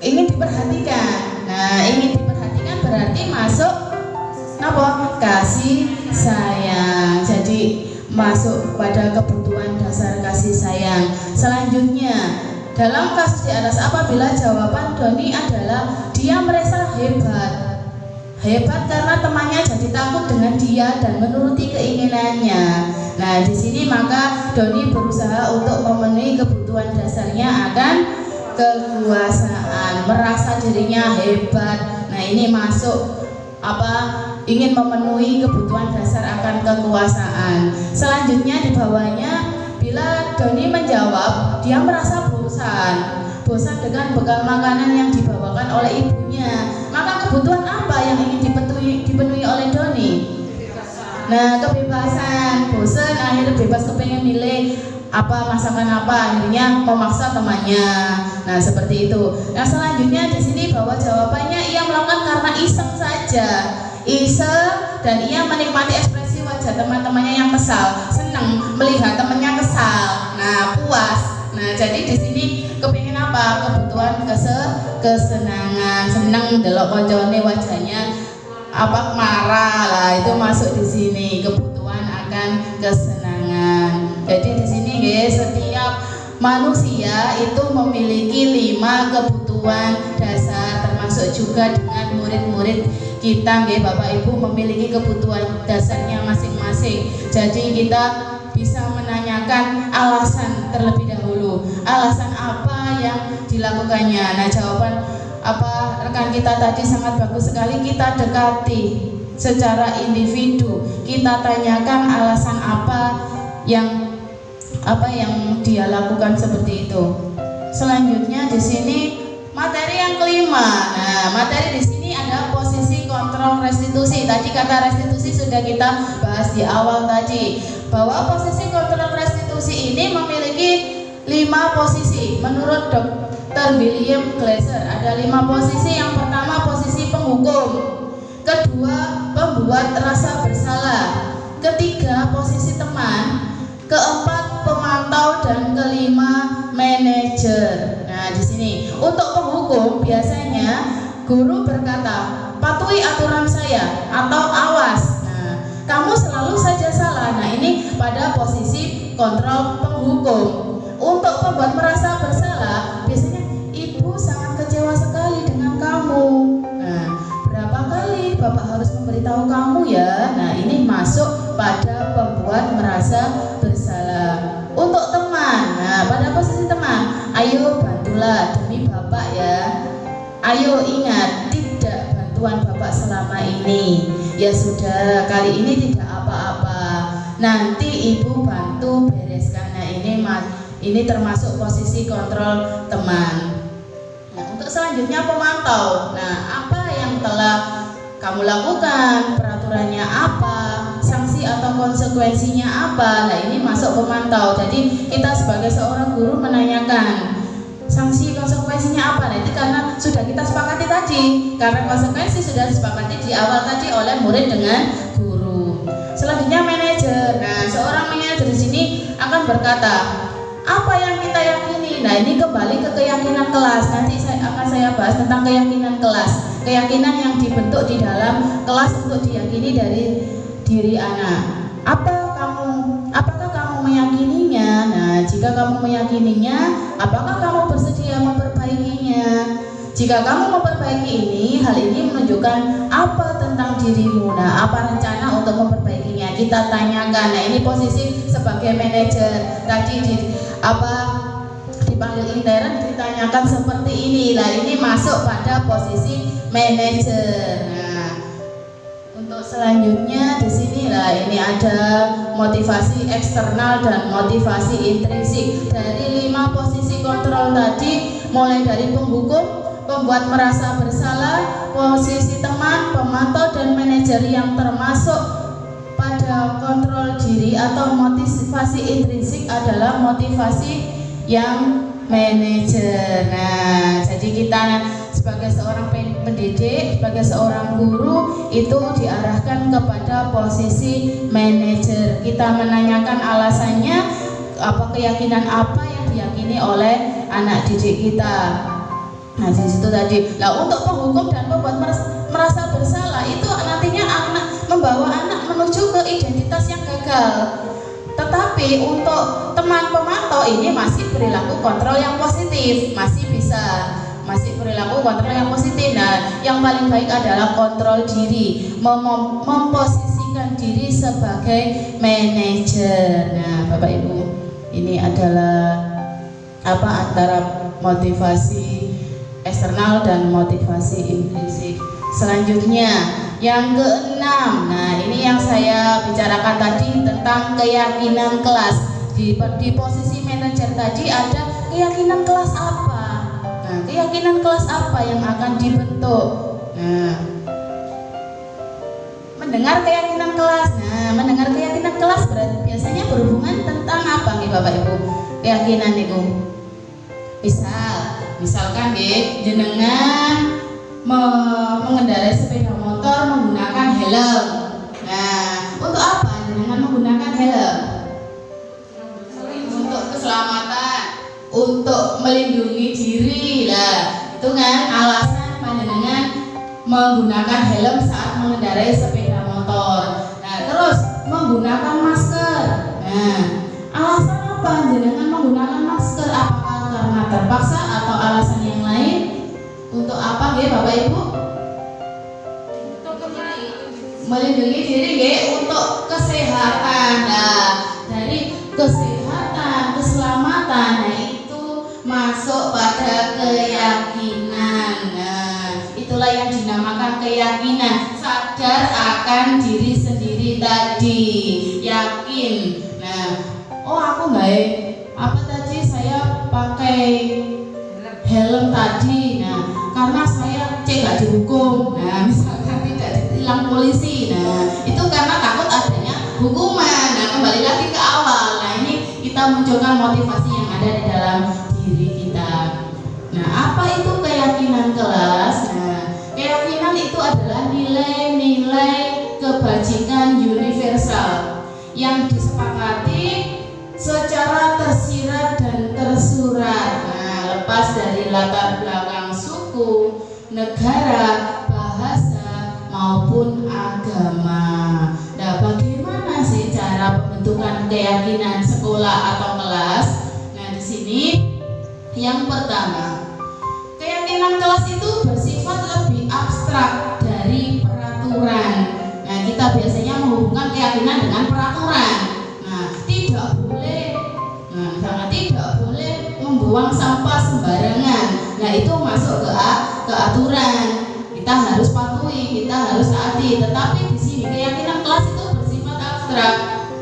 ingin diperhatikan. Nah, ingin diperhatikan berarti masuk apa? Kasih sayang. Jadi masuk pada kebutuhan dasar kasih sayang. Selanjutnya, dalam kasus di atas, apabila jawaban Doni adalah dia merasa hebat karena temannya jadi takut dengan dia dan menuruti keinginannya. Nah, di sini maka Doni berusaha untuk memenuhi kebutuhan dasarnya akan kekuasaan, merasa dirinya hebat. Nah, ini masuk ingin memenuhi kebutuhan dasar akan kekuasaan. Selanjutnya di bawahnya, bila Doni menjawab dia merasa bosan dengan bekal makanan yang dibawakan oleh ibunya, maka kebutuhan apa yang ingin dipenuhi oleh Doni? Nah, kebebasan. Bosan, akhirnya bebas kepengen milih masakan apa, akhirnya memaksa temannya. Nah, seperti itu. Nah, selanjutnya di sini bahwa jawabannya ia melakukan karena iseng saja. Iseng, dan ia menikmati ekspresi wajah teman-temannya yang kesal, senang melihat temannya kesal. Nah, puas. Nah, jadi di sini kepingin apa? Kebutuhan kesenangan, senang delok koncone wajahnya marah lah, itu masuk di sini, kebutuhan akan kesenangan. Jadi di sini guys, setiap manusia itu memiliki 5 kebutuhan dasar, termasuk juga dengan murid-murid kita nggih Bapak Ibu memiliki kebutuhan dasarnya masing-masing. Jadi kita bisa menanyakan alasan terlebih dahulu, alasan apa yang dilakukannya. Nah, jawaban rekan kita tadi sangat bagus sekali, kita dekati secara individu, kita tanyakan alasan apa yang dia lakukan seperti itu. Selanjutnya di sini materi yang kelima kelima, nah materi di sini ada posisi kontrol restitusi. Tadi kata restitusi sudah kita bahas di awal tadi, bahwa posisi kontrol restitusi ini memiliki 5 posisi. Menurut Dr. William Glasser ada 5 posisi. Yang pertama posisi penghukum, kedua pembuat rasa bersalah, ketiga posisi teman, keempat pemantau, dan kelima manajer. Nah, di sini untuk penghukum biasanya guru berkata, "Patuhi aturan saya" atau "Awas. Nah, kamu selalu saja salah." Nah, ini pada posisi kontrol penghukum. Untuk pembuat merasa bersalah, biasanya ibu sangat kecewa sekali dengan kamu. Nah, berapa kali Bapak harus memberitahu kamu ya? Nah, ini masuk pada pembuat merasa bersalah. Untuk teman, nah pada posisi teman, ayo bantulah demi Bapak ya. Ayo ingat, tidak bantuan Bapak selama ini. Ya sudah, kali ini tidak apa-apa. Nanti ibu bantu bereskan. Nah, ini termasuk posisi kontrol teman. Nah, untuk selanjutnya pemantau. Nah, apa yang telah kamu lakukan, peraturannya apa, sanksi atau konsekuensinya apa. Nah, ini masuk pemantau. Jadi kita sebagai seorang guru menanyakan sanksi konsekuensinya apa. Nah, itu karena sudah kita sepakati tadi, karena konsekuensi sudah disepakati di awal tadi oleh murid dengan guru. Selanjutnya manajer. Nah, seorang manajer di sini akan berkata, apa yang kita yakini. Nah, ini kembali ke keyakinan kelas. Nanti akan saya bahas tentang keyakinan kelas, keyakinan yang dibentuk di dalam kelas untuk diyakini dari diri anak. Apakah kamu meyakininya? Nah, jika kamu meyakininya, apakah kamu bersedia memperbaikinya? Jika kamu memperbaiki ini, hal ini menunjukkan apa tentang dirimu. Nah, apa rencana untuk memperbaikinya? Kita tanyakan. Nah, ini posisi sebagai manajer. Tadi dipanggil intern, ditanyakan seperti ini. Nah, ini masuk pada posisi manajer. Nah, untuk selanjutnya di sini lah ini ada motivasi eksternal dan motivasi intrinsik. Dari 5 posisi kontrol tadi, mulai dari penghukum, pembuat merasa bersalah, posisi teman, pemantau, dan manajer yang termasuk pada kontrol diri atau motivasi intrinsik adalah motivasi yang manajer. Nah, jadi kita sebagai seorang pendidik, sebagai seorang guru itu diarahkan kepada posisi manajer. Kita menanyakan alasannya, keyakinan apa yang diyakini oleh anak didik kita. Nah, di situ tadi. Nah, untuk penghukum dan pembuat merasa bersalah itu nantinya membawa anak menuju ke identitas yang gagal. Tetapi untuk teman pemantau ini masih perilaku kontrol yang positif, masih perilaku kontrol yang positif. Nah, yang paling baik adalah kontrol diri, memposisikan diri sebagai manajer. Nah, Bapak Ibu, ini adalah antara motivasi eksternal dan motivasi intrinsik. Selanjutnya yang keenam. Nah, ini yang saya bicarakan tadi tentang keyakinan kelas. Di posisi manajer tadi ada keyakinan kelas apa. Nah, keyakinan kelas apa yang akan dibentuk. Nah, mendengar keyakinan kelas. Nah, mendengar keyakinan kelas biasanya berhubungan tentang apa nih Bapak Ibu? Keyakinan itu. Misalkan jenengan mengendarai sepeda motor menggunakan helm. Nah, untuk apa jenengan menggunakan helm? Untuk keselamatan, untuk melindungi diri lah. Itu kan alasan panjenengan menggunakan helm saat mengendarai sepeda motor. Nah, terus menggunakan masker. Nah, alasan apa jenengan menggunakan masker? Apakah karena terpaksa atau alasan yang lain? Untuk apa ya Bapak Ibu? Melindungi diri ya, untuk kesehatan. Nah, dari kesehatan, keselamatan, nah itu masuk pada keyakinan. Nah, itulah yang dinamakan keyakinan, sadar akan diri sendiri tadi, yakin. Nah, aku saya pakai helm tadi. Nah, karena saya gak dihukum. Nah, misalkan tidak ditilang polisi. Nah, itu karena takut adanya hukuman. Nah, kembali lagi ke awal. Nah, ini kita munculkan motivasi yang ada di dalam diri kita. Nah, apa itu keyakinan kelas? Nah, keyakinan itu adalah nilai-nilai kebajikan universal yang disepakati secara tersirat dan tersurat. Nah, lepas dari latar belakang suku, negara, bahasa maupun agama. Nah, bagaimana sih cara pembentukan keyakinan sekolah atau kelas? Nah, di sini yang pertama, keyakinan kelas itu bersifat lebih abstrak dari peraturan. Nah, kita biasanya menghubungkan keyakinan dengan peraturan. Nah, tidak boleh membuang sampah sembarangan. Nah, itu masuk ke aturan. Kita harus patuhi, kita harus taati. Tetapi di sini keyakinan kelas itu bersifat abstrak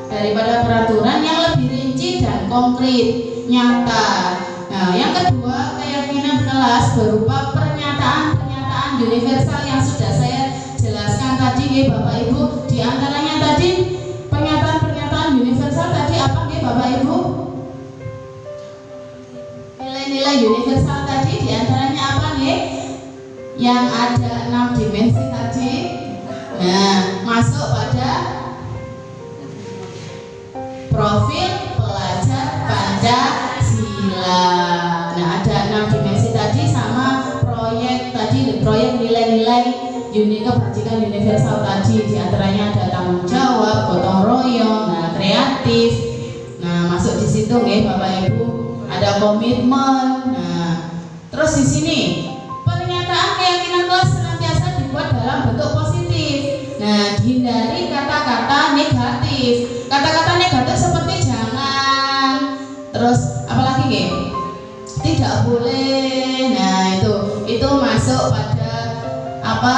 daripada peraturan yang lebih rinci dan konkret, nyata. Nah, yang kedua, keyakinan kelas berupa pernyataan-pernyataan universal yang sudah saya jelaskan tadi, Bapak Ibu. Di antaranya tadi pernyataan-pernyataan universal tadi apa, Bapak Ibu? Nilai-nilai universal tadi di antaranya apa, yang ada 6 dimensi tadi. Nah, masuk pada profil pelajar Pancasila. Nah, ada 6 dimensi tadi sama proyek tadi, proyek nilai-nilai kebajikan universal tadi. Di antaranya ada tanggung jawab, gotong royong, nah, kreatif. Nah, masuk di situ Bapak Ibu. Ada komitmen. Nah, terus di sini pernyataan keyakinan kelas senantiasa dibuat dalam bentuk positif. Nah, hindari kata-kata negatif. Kata-kata negatif seperti jangan, terus apalagi tidak boleh. Nah, itu masuk pada apa?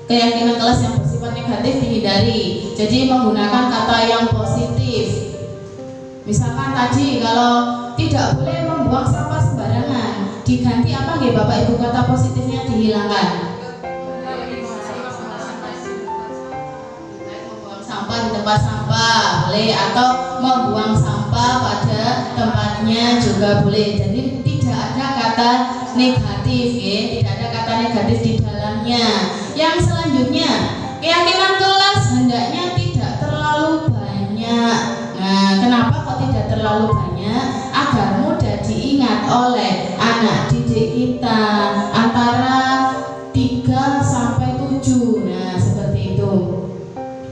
Keyakinan kelas yang bersifat negatif dihindari. Jadi menggunakan kata yang positif. Misalkan tadi kalau tidak boleh membuang sampah sembarangan, diganti apa Bapak Ibu, kata positifnya dihilangkan. Membuang sampah di tempat sampah boleh, atau membuang sampah pada tempatnya juga boleh. Jadi tidak ada kata negatif, tidak ada kata negatif di dalamnya. Yang selanjutnya, keyakinan kelas hendaknya tidak terlalu banyak. Nah, kenapa kok tidak terlalu banyak? Agar mudah diingat oleh anak didik kita, antara 3 sampai 7. Nah, seperti itu.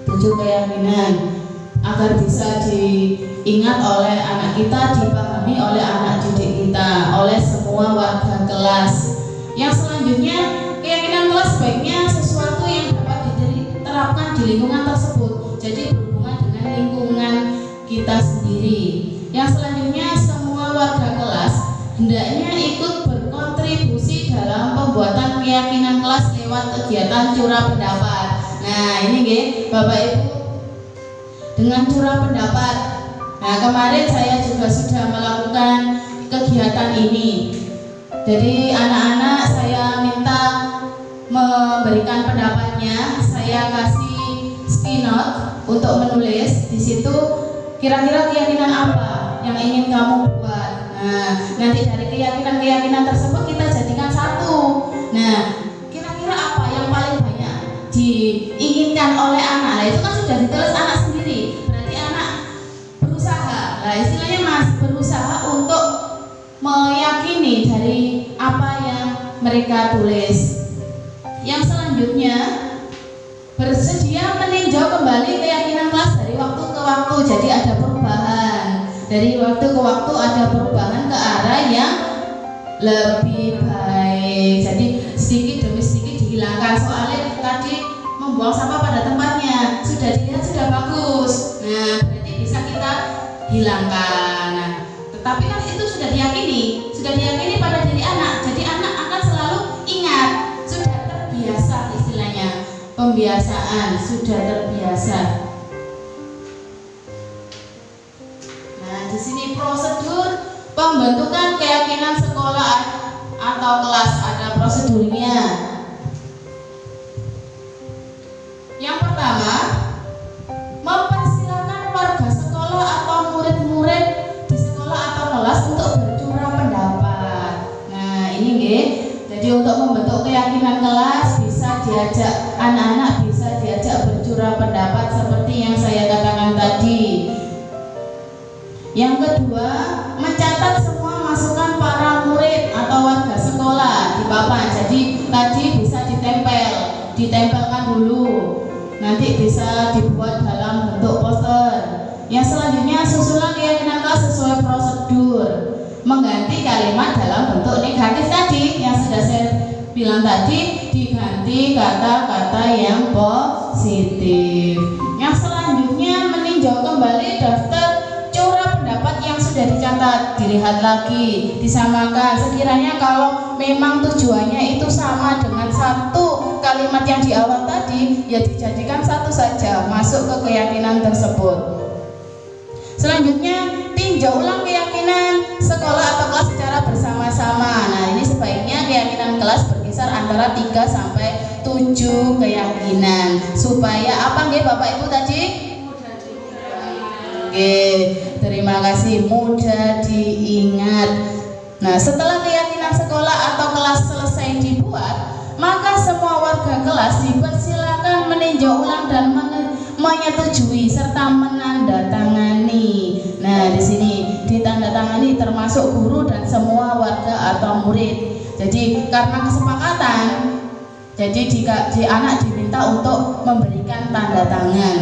7 keyakinan agar bisa diingat oleh anak kita, dipahami oleh anak didik kita, oleh semua warga kelas. Yang selanjutnya, keyakinan kelas sebaiknya sesuatu yang dapat diterapkan di lingkungan tersebut. Jadi berhubungan dengan lingkungan kita sendiri. Yang selanjutnya, semua warga kelas hendaknya ikut berkontribusi dalam pembuatan keyakinan kelas lewat kegiatan curah pendapat. Nah, ini Bapak Ibu, dengan curah pendapat. Nah, kemarin saya juga sudah melakukan kegiatan ini. Jadi anak-anak saya minta memberikan pendapatnya. Saya kasih skinot untuk menulis di situ. Kira-kira keyakinan apa yang ingin kamu buat? Nah, nanti dari keyakinan-keyakinan tersebut kita jadikan satu. Nah, kira-kira apa yang paling banyak diinginkan oleh anak? Nah, itu kan sudah ditulis anak sendiri. Berarti anak berusaha. Nah, istilahnya berusaha untuk meyakini dari apa yang mereka tulis. Yang selanjutnya, bersedia meninjau kembali keyakinan kelas dari waktu ke waktu. Jadi ada perubahan. Dari waktu ke waktu ada perubahan ke arah yang lebih baik. Jadi sedikit demi sedikit dihilangkan. Soalnya tadi membuang sampah pada tempatnya sudah dilihat sudah bagus. Nah, berarti bisa kita hilangkan. Nah, tetapi kan itu sudah diyakini pada diri anak. Jadi anak akan selalu ingat, sudah terbiasa istilahnya. Pembiasaan, sudah terbiasa. Nah, di sini prosedur pembentukan keyakinan sekolah atau kelas prosedurnya. Yang pertama, mempersilahkan warga sekolah atau murid-murid di sekolah atau kelas untuk bercurah pendapat. Nah, ini nggih. Jadi untuk membentuk keyakinan kelas bisa diajak anak-anak bisa diajak bercurah pendapat seperti yang saya katakan tadi. Yang kedua, mencatat semua masukan para murid atau warga sekolah di papan. Jadi tadi bisa ditempelkan dulu. Nanti bisa dibuat dalam bentuk poster. Yang selanjutnya, susulan keyakinan kelas sesuai prosedur. Mengganti kalimat dalam bentuk negatif tadi yang sudah saya bilang tadi, diganti kata-kata yang positif. Yang selanjutnya, meninjau kembali daftar curah pendapat yang sudah dicatat, dilihat lagi, disamakan. Sekiranya kalau memang tujuannya itu sama dengan satu kalimat yang di awal tadi, ya dijadikan satu saja masuk ke keyakinan tersebut. Selanjutnya, tinjau ulang keyakinan sekolah atau kelas secara bersama-sama. Nah, ini sebaiknya keyakinan kelas berkisar antara 3 sampai 7 keyakinan. Supaya apa nggih Bapak Ibu tadi? Oke, terima kasih, mudah diingat. Nah, setelah keyakinan sekolah atau kelas selesai dibuat, maka semua warga kelas dipersilakan meninjau ulang dan menyetujui serta menandatangani. Nah, di sini ditandatangani termasuk guru dan semua warga atau murid. Jadi karena kesepakatan, jadi anak diminta untuk memberikan tanda tangan,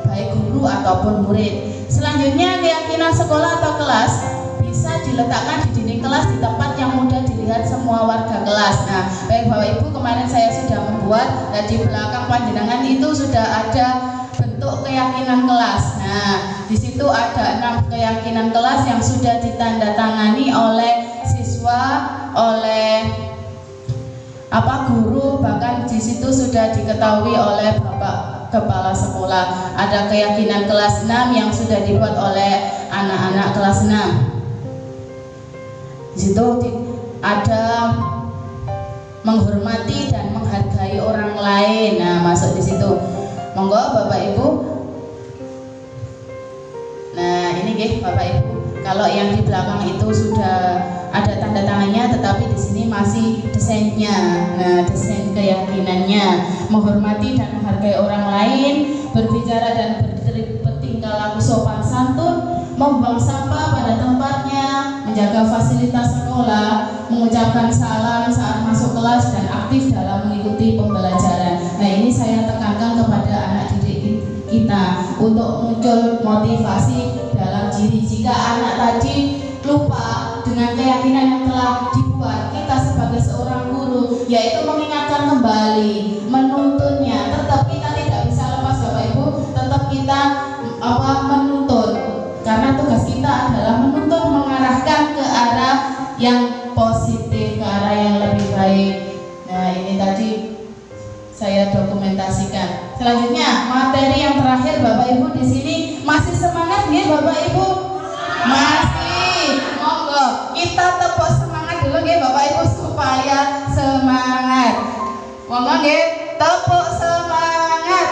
baik guru ataupun murid. Selanjutnya, keyakinan sekolah atau kelas bisa diletakkan di dinding kelas di tempat yang mudah dilihat semua warga kelas. Nah, baik Bapak Ibu, kemarin saya sudah membuat dan di belakang panjenengan itu sudah ada bentuk keyakinan kelas. Nah, di situ ada 6 keyakinan kelas yang sudah ditandatangani oleh siswa, oleh guru, bahkan di situ sudah diketahui oleh Bapak Kepala Sekolah. Ada keyakinan kelas 6 yang sudah dibuat oleh anak-anak kelas 6. Di situ ada menghormati dan menghargai orang lain. Nah, masuk di situ. Monggo Bapak Ibu. Nah, ini nggih Bapak Ibu. Kalau yang di belakang itu sudah ada tanda tangannya, tetapi di sini masih desainnya. Nah, desain keyakinannya, menghormati dan menghargai orang lain, berbicara dan bertingkah laku sopan santun, membuang sampah pada tempatnya, menjaga fasilitas sekolah, mengucapkan salam saat masuk kelas dan aktif dalam mengikuti pembelajaran. Nah, ini saya tekankan kepada anak didik kita untuk muncul motivasi dalam diri. Jika anak tadi lupa dengan keyakinan yang telah dibuat, kita sebagai seorang guru yaitu mengingatkan kembali, menuntunnya. Tetap kita tidak bisa lepas Bapak Ibu, tetap kita menuntun, karena tugas kita adalah menuntun, mengarahkan ke arah yang positif, ke arah yang lebih baik. Nah, ini tadi saya dokumentasikan. Selanjutnya, materi yang terakhir Bapak Ibu di sini masih semangat nggih Bapak Ibu? Masih. Monggo kita tepuk semangat dulu nggih Bapak Ibu supaya semangat. Monggo nggih, tepuk semangat.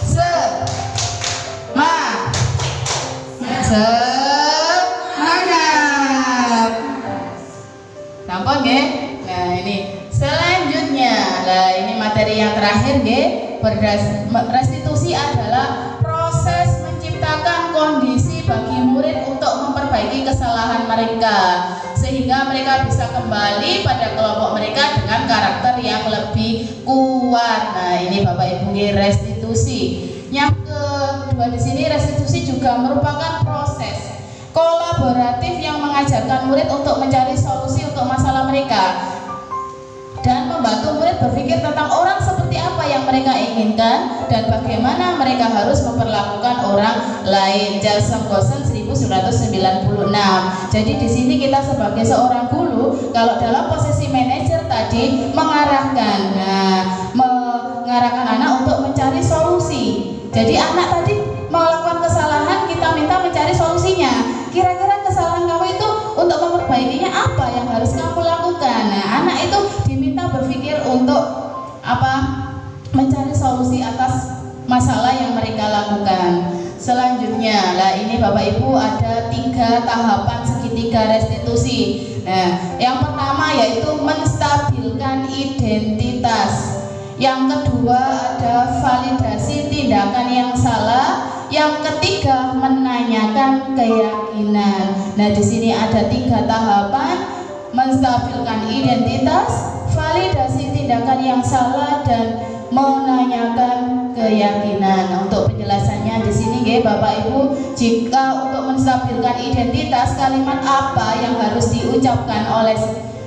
Semangat. Sampun nggih? Nah, ini selanjutnya. Nah, ini materi yang terakhir nggih. Restitusi adalah proses menciptakan kondisi bagi murid untuk memperbaiki kesalahan mereka sehingga mereka bisa kembali pada kelompok mereka dengan karakter yang lebih kuat. Nah, ini Bapak Ibu nggih, restitusi. Yang kedua di sini, restitusi juga merupakan proses kolaboratif yang mengajarkan murid untuk mencari solusi untuk masalah mereka dan membantu murid berpikir tentang orang seperti apa yang mereka inginkan dan bagaimana mereka harus memperlakukan orang lain. Jalsam Gosen 1996. Jadi di sini kita sebagai seorang guru, kalau dalam posisi manajer tadi mengarahkan anak untuk mencari solusi. Jadi anak tadi melakukan kesalahan, kita minta mencari solusinya. Kira-kira kesalahan kamu itu untuk memperbaikinya apa yang harus kamu lakukan? Nah, anak itu masalah yang mereka lakukan. Selanjutnya, lah ini Bapak Ibu ada 3 tahapan segitiga restitusi. Nah, yang pertama yaitu menstabilkan identitas. Yang kedua ada validasi tindakan yang salah. Yang ketiga menanyakan keyakinan. Nah, di sini ada 3 tahapan: menstabilkan identitas, validasi tindakan yang salah, dan menanyakan keyakinan. Untuk penjelasannya di sini nggih Bapak Ibu, jika untuk menstabilkan identitas, kalimat apa yang harus diucapkan oleh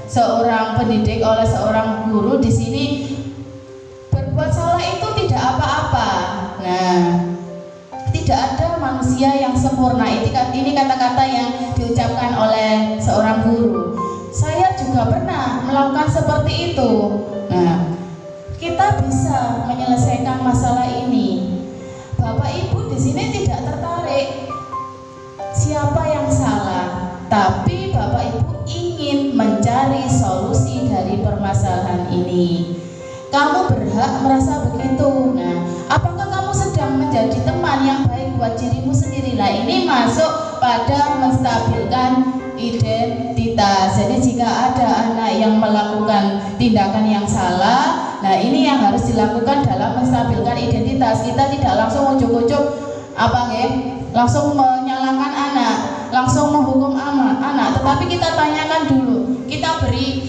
seorang pendidik, oleh seorang guru di sini? Berbuat salah itu tidak apa-apa. Nah, tidak ada manusia yang sempurna. Ini kata-kata yang diucapkan oleh seorang guru. Saya juga pernah melakukan seperti itu. Nah, kita bisa menyelesaikan masalah ini. Bapak Ibu di sini tidak tertarik siapa yang salah, tapi Bapak Ibu ingin mencari solusi dari permasalahan ini. Kamu berhak merasa begitu. Nah, apakah kamu sedang menjadi teman yang baik buat dirimu sendiri? Nah, ini masuk pada menstabilkan identitas. Jadi jika ada anak yang melakukan tindakan yang salah, nah ini yang harus dilakukan dalam menstabilkan identitas. Kita tidak langsung ujuk-ujuk langsung menyalahkan anak, langsung menghukum anak, tetapi kita tanyakan dulu. Kita beri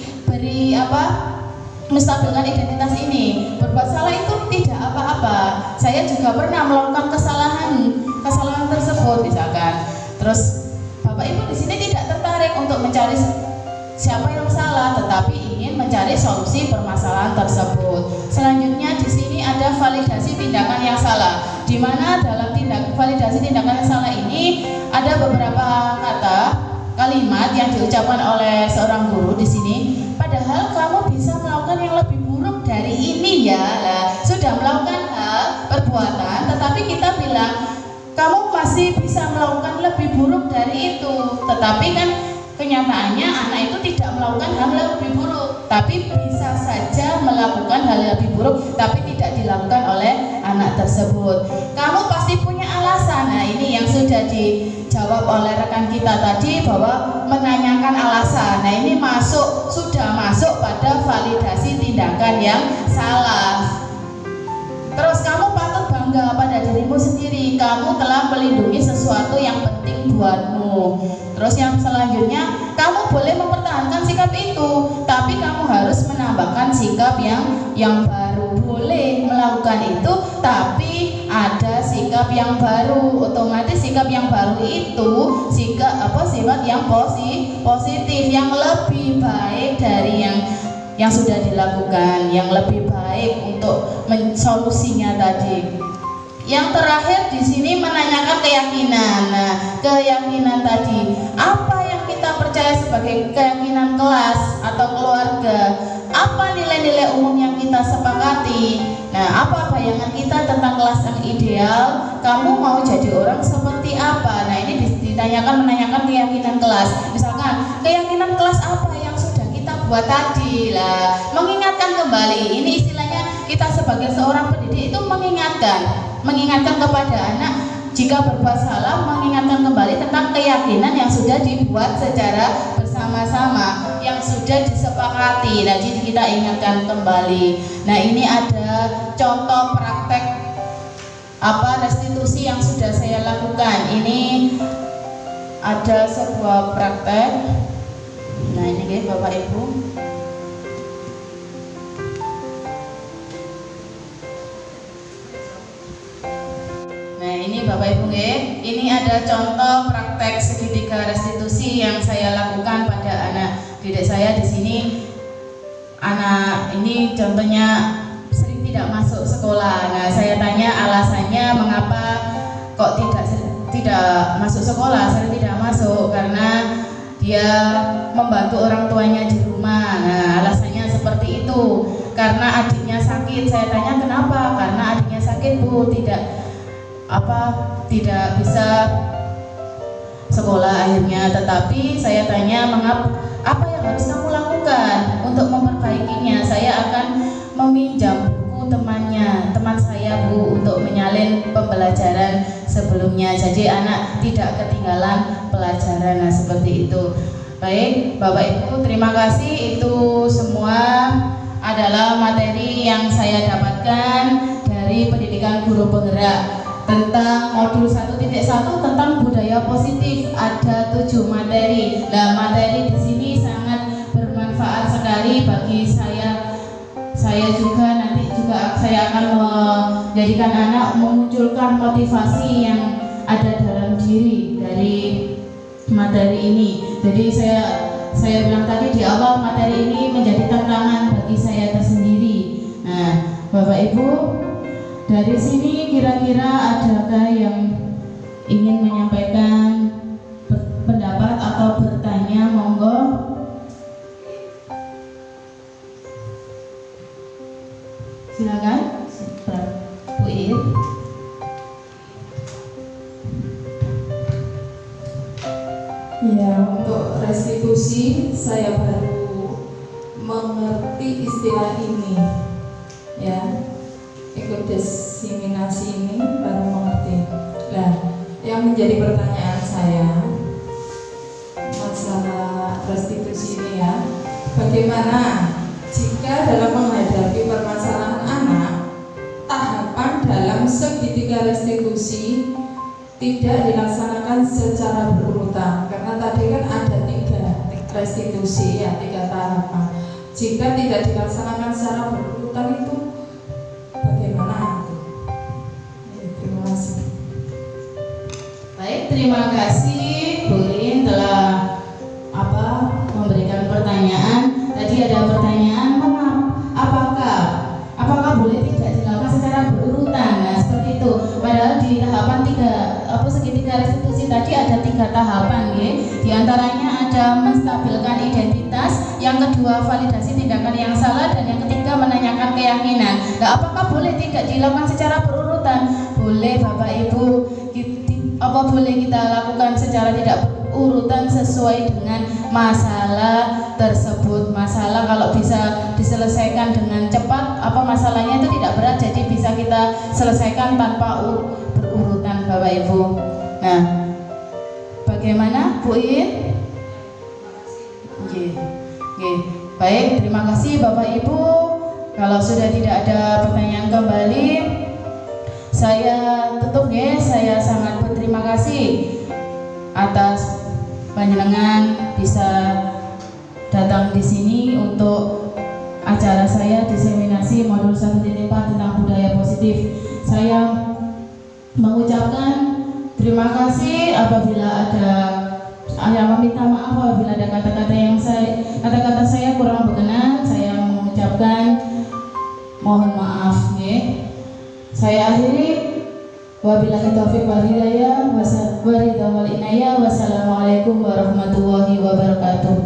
menstabilkan identitas ini. Berbuat salah itu tidak apa-apa. Saya juga pernah melakukan kesalahan tersebut misalkan. Terus Bapak Ibu di sini tidak tertarik untuk mencari siapa yang salah, tetapi ingin mencari solusi permasalahan tersebut. Selanjutnya di sini ada validasi tindakan yang salah, di mana dalam validasi tindakan yang salah ini ada beberapa kalimat yang diucapkan oleh seorang guru di sini. Padahal kamu bisa melakukan yang lebih buruk dari ini ya. Nah, sudah melakukan perbuatan, tetapi kita bilang kamu masih bisa melakukan lebih buruk dari itu. Tetapi kan kenyataannya anak itu tidak melakukan hal yang lebih buruk, tapi bisa saja melakukan hal yang lebih buruk, tapi tidak dilakukan oleh anak tersebut. Kamu pasti punya alasan. Nah, ini yang sudah dijawab oleh rekan kita tadi, bahwa menanyakan alasan. Nah, ini sudah masuk pada validasi tindakan yang salah. Terus kamu patut bangga pada dirimu sendiri, kamu telah melindungi sesuatu yang penting buatmu. Terus yang selanjutnya, kamu boleh mempertahankan sikap itu, tapi kamu harus menambahkan sikap yang baru. Boleh melakukan itu, tapi ada sikap yang baru. Otomatis sikap yang baru itu sifat yang positif, yang lebih baik dari yang sudah dilakukan, yang lebih baik untuk solusinya tadi. Yang terakhir di sini menanyakan keyakinan. Nah, keyakinan tadi, apa yang kita percaya sebagai keyakinan kelas atau keluarga? Apa nilai-nilai umum yang kita sepakati? Nah, apa bayangan kita tentang kelas yang ideal? Kamu mau jadi orang seperti apa? Nah, ini menanyakan keyakinan kelas. Misalkan, keyakinan kelas apa yang sudah kita buat tadi lah? Mengingatkan kembali. Ini istilahnya kita sebagai seorang pendidik itu mengingatkan kepada anak jika berbuat salah, mengingatkan kembali tentang keyakinan yang sudah dibuat secara bersama-sama, yang sudah disepakati. Nah, jadi kita ingatkan kembali. Nah, ini ada contoh praktek restitusi yang sudah saya lakukan. Ini ada sebuah praktek. Nah, ini guys, Bapak Ibu. Ini Bapak Ibu ini ada contoh praktek segitiga restitusi yang saya lakukan pada anak didik saya di sini. Anak ini contohnya sering tidak masuk sekolah. Nah, saya tanya alasannya mengapa kok tidak masuk sekolah, sering tidak masuk, karena dia membantu orang tuanya di rumah. Nah, alasannya seperti itu. Karena adiknya sakit. Saya tanya kenapa? Karena adiknya sakit, Bu, tidak bisa sekolah akhirnya. Tetapi saya tanya, apa yang harus kamu lakukan untuk memperbaikinya? Saya akan meminjam buku teman saya Bu untuk menyalin pembelajaran sebelumnya. Jadi anak tidak ketinggalan pelajaran. Nah, seperti itu. Baik, Bapak Ibu, terima kasih. Itu semua adalah materi yang saya dapatkan dari pendidikan guru penggerak tentang modul 1.1 tentang budaya positif. Ada 7 materi. Nah, materi di sini sangat bermanfaat sekali bagi saya. Saya juga nanti juga saya akan menjadikan anak memunculkan motivasi yang ada dalam diri dari materi ini. Jadi saya bilang tadi di awal, materi ini menjadi tantangan bagi saya tersendiri. Nah, Bapak Ibu, dari sini kira-kira adakah yang ingin menyampaikan pendapat atau bertanya? Monggo. Silakan, Bu Ir. Ya, untuk restitusi saya baru mengerti istilah ini, ya, ikut diseminasi ini baru mengerti. Nah, yang menjadi pertanyaan saya masalah restitusi ini ya, bagaimana jika dalam menghadapi permasalahan anak, tahapan dalam segitiga restitusi tidak dilaksanakan secara berurutan, karena tadi kan ada 3 restitusi ya, 3 tahapan. Jika tidak dilaksanakan secara berurutan itu bagaimana itu? Terima kasih. Baik, terima kasih Bu Lin telah memberikan pertanyaan. Tadi ada pertanyaan, apakah boleh tidak dilakukan secara berurutan? Nah, seperti itu. Padahal di tahapan segitiga restitusi tadi ada 3 tahapan, ya. Di antaranya ada menstabilkan identitas, yang kedua validasi tindakan yang salah, dan yang ketiga menanyakan keyakinan. Nah, apakah boleh tidak dilakukan secara berurutan? Boleh, Bapak Ibu. Boleh kita lakukan secara tidak berurutan sesuai dengan masalah tersebut. Masalah kalau bisa diselesaikan dengan cepat, masalahnya itu tidak berat, jadi bisa kita selesaikan tanpa berurutan, Bapak Ibu. Nah, bagaimana Bu In? Baik, terima kasih Bapak Ibu. Kalau sudah tidak ada pertanyaan kembali, saya tutup ya. Saya sangat berterima kasih atas panjenengan bisa datang di sini untuk acara saya diseminasi modul 1.4 tentang budaya positif. Saya mengucapkan terima kasih apabila meminta maaf apabila ada kata-kata saya kurang berkenan. Saya mengucapkan mohon maaf ya. Saya akhiri. Wabillahi taufiq wal hidayah. Wassalamualaikum warahmatullahi wabarakatuh.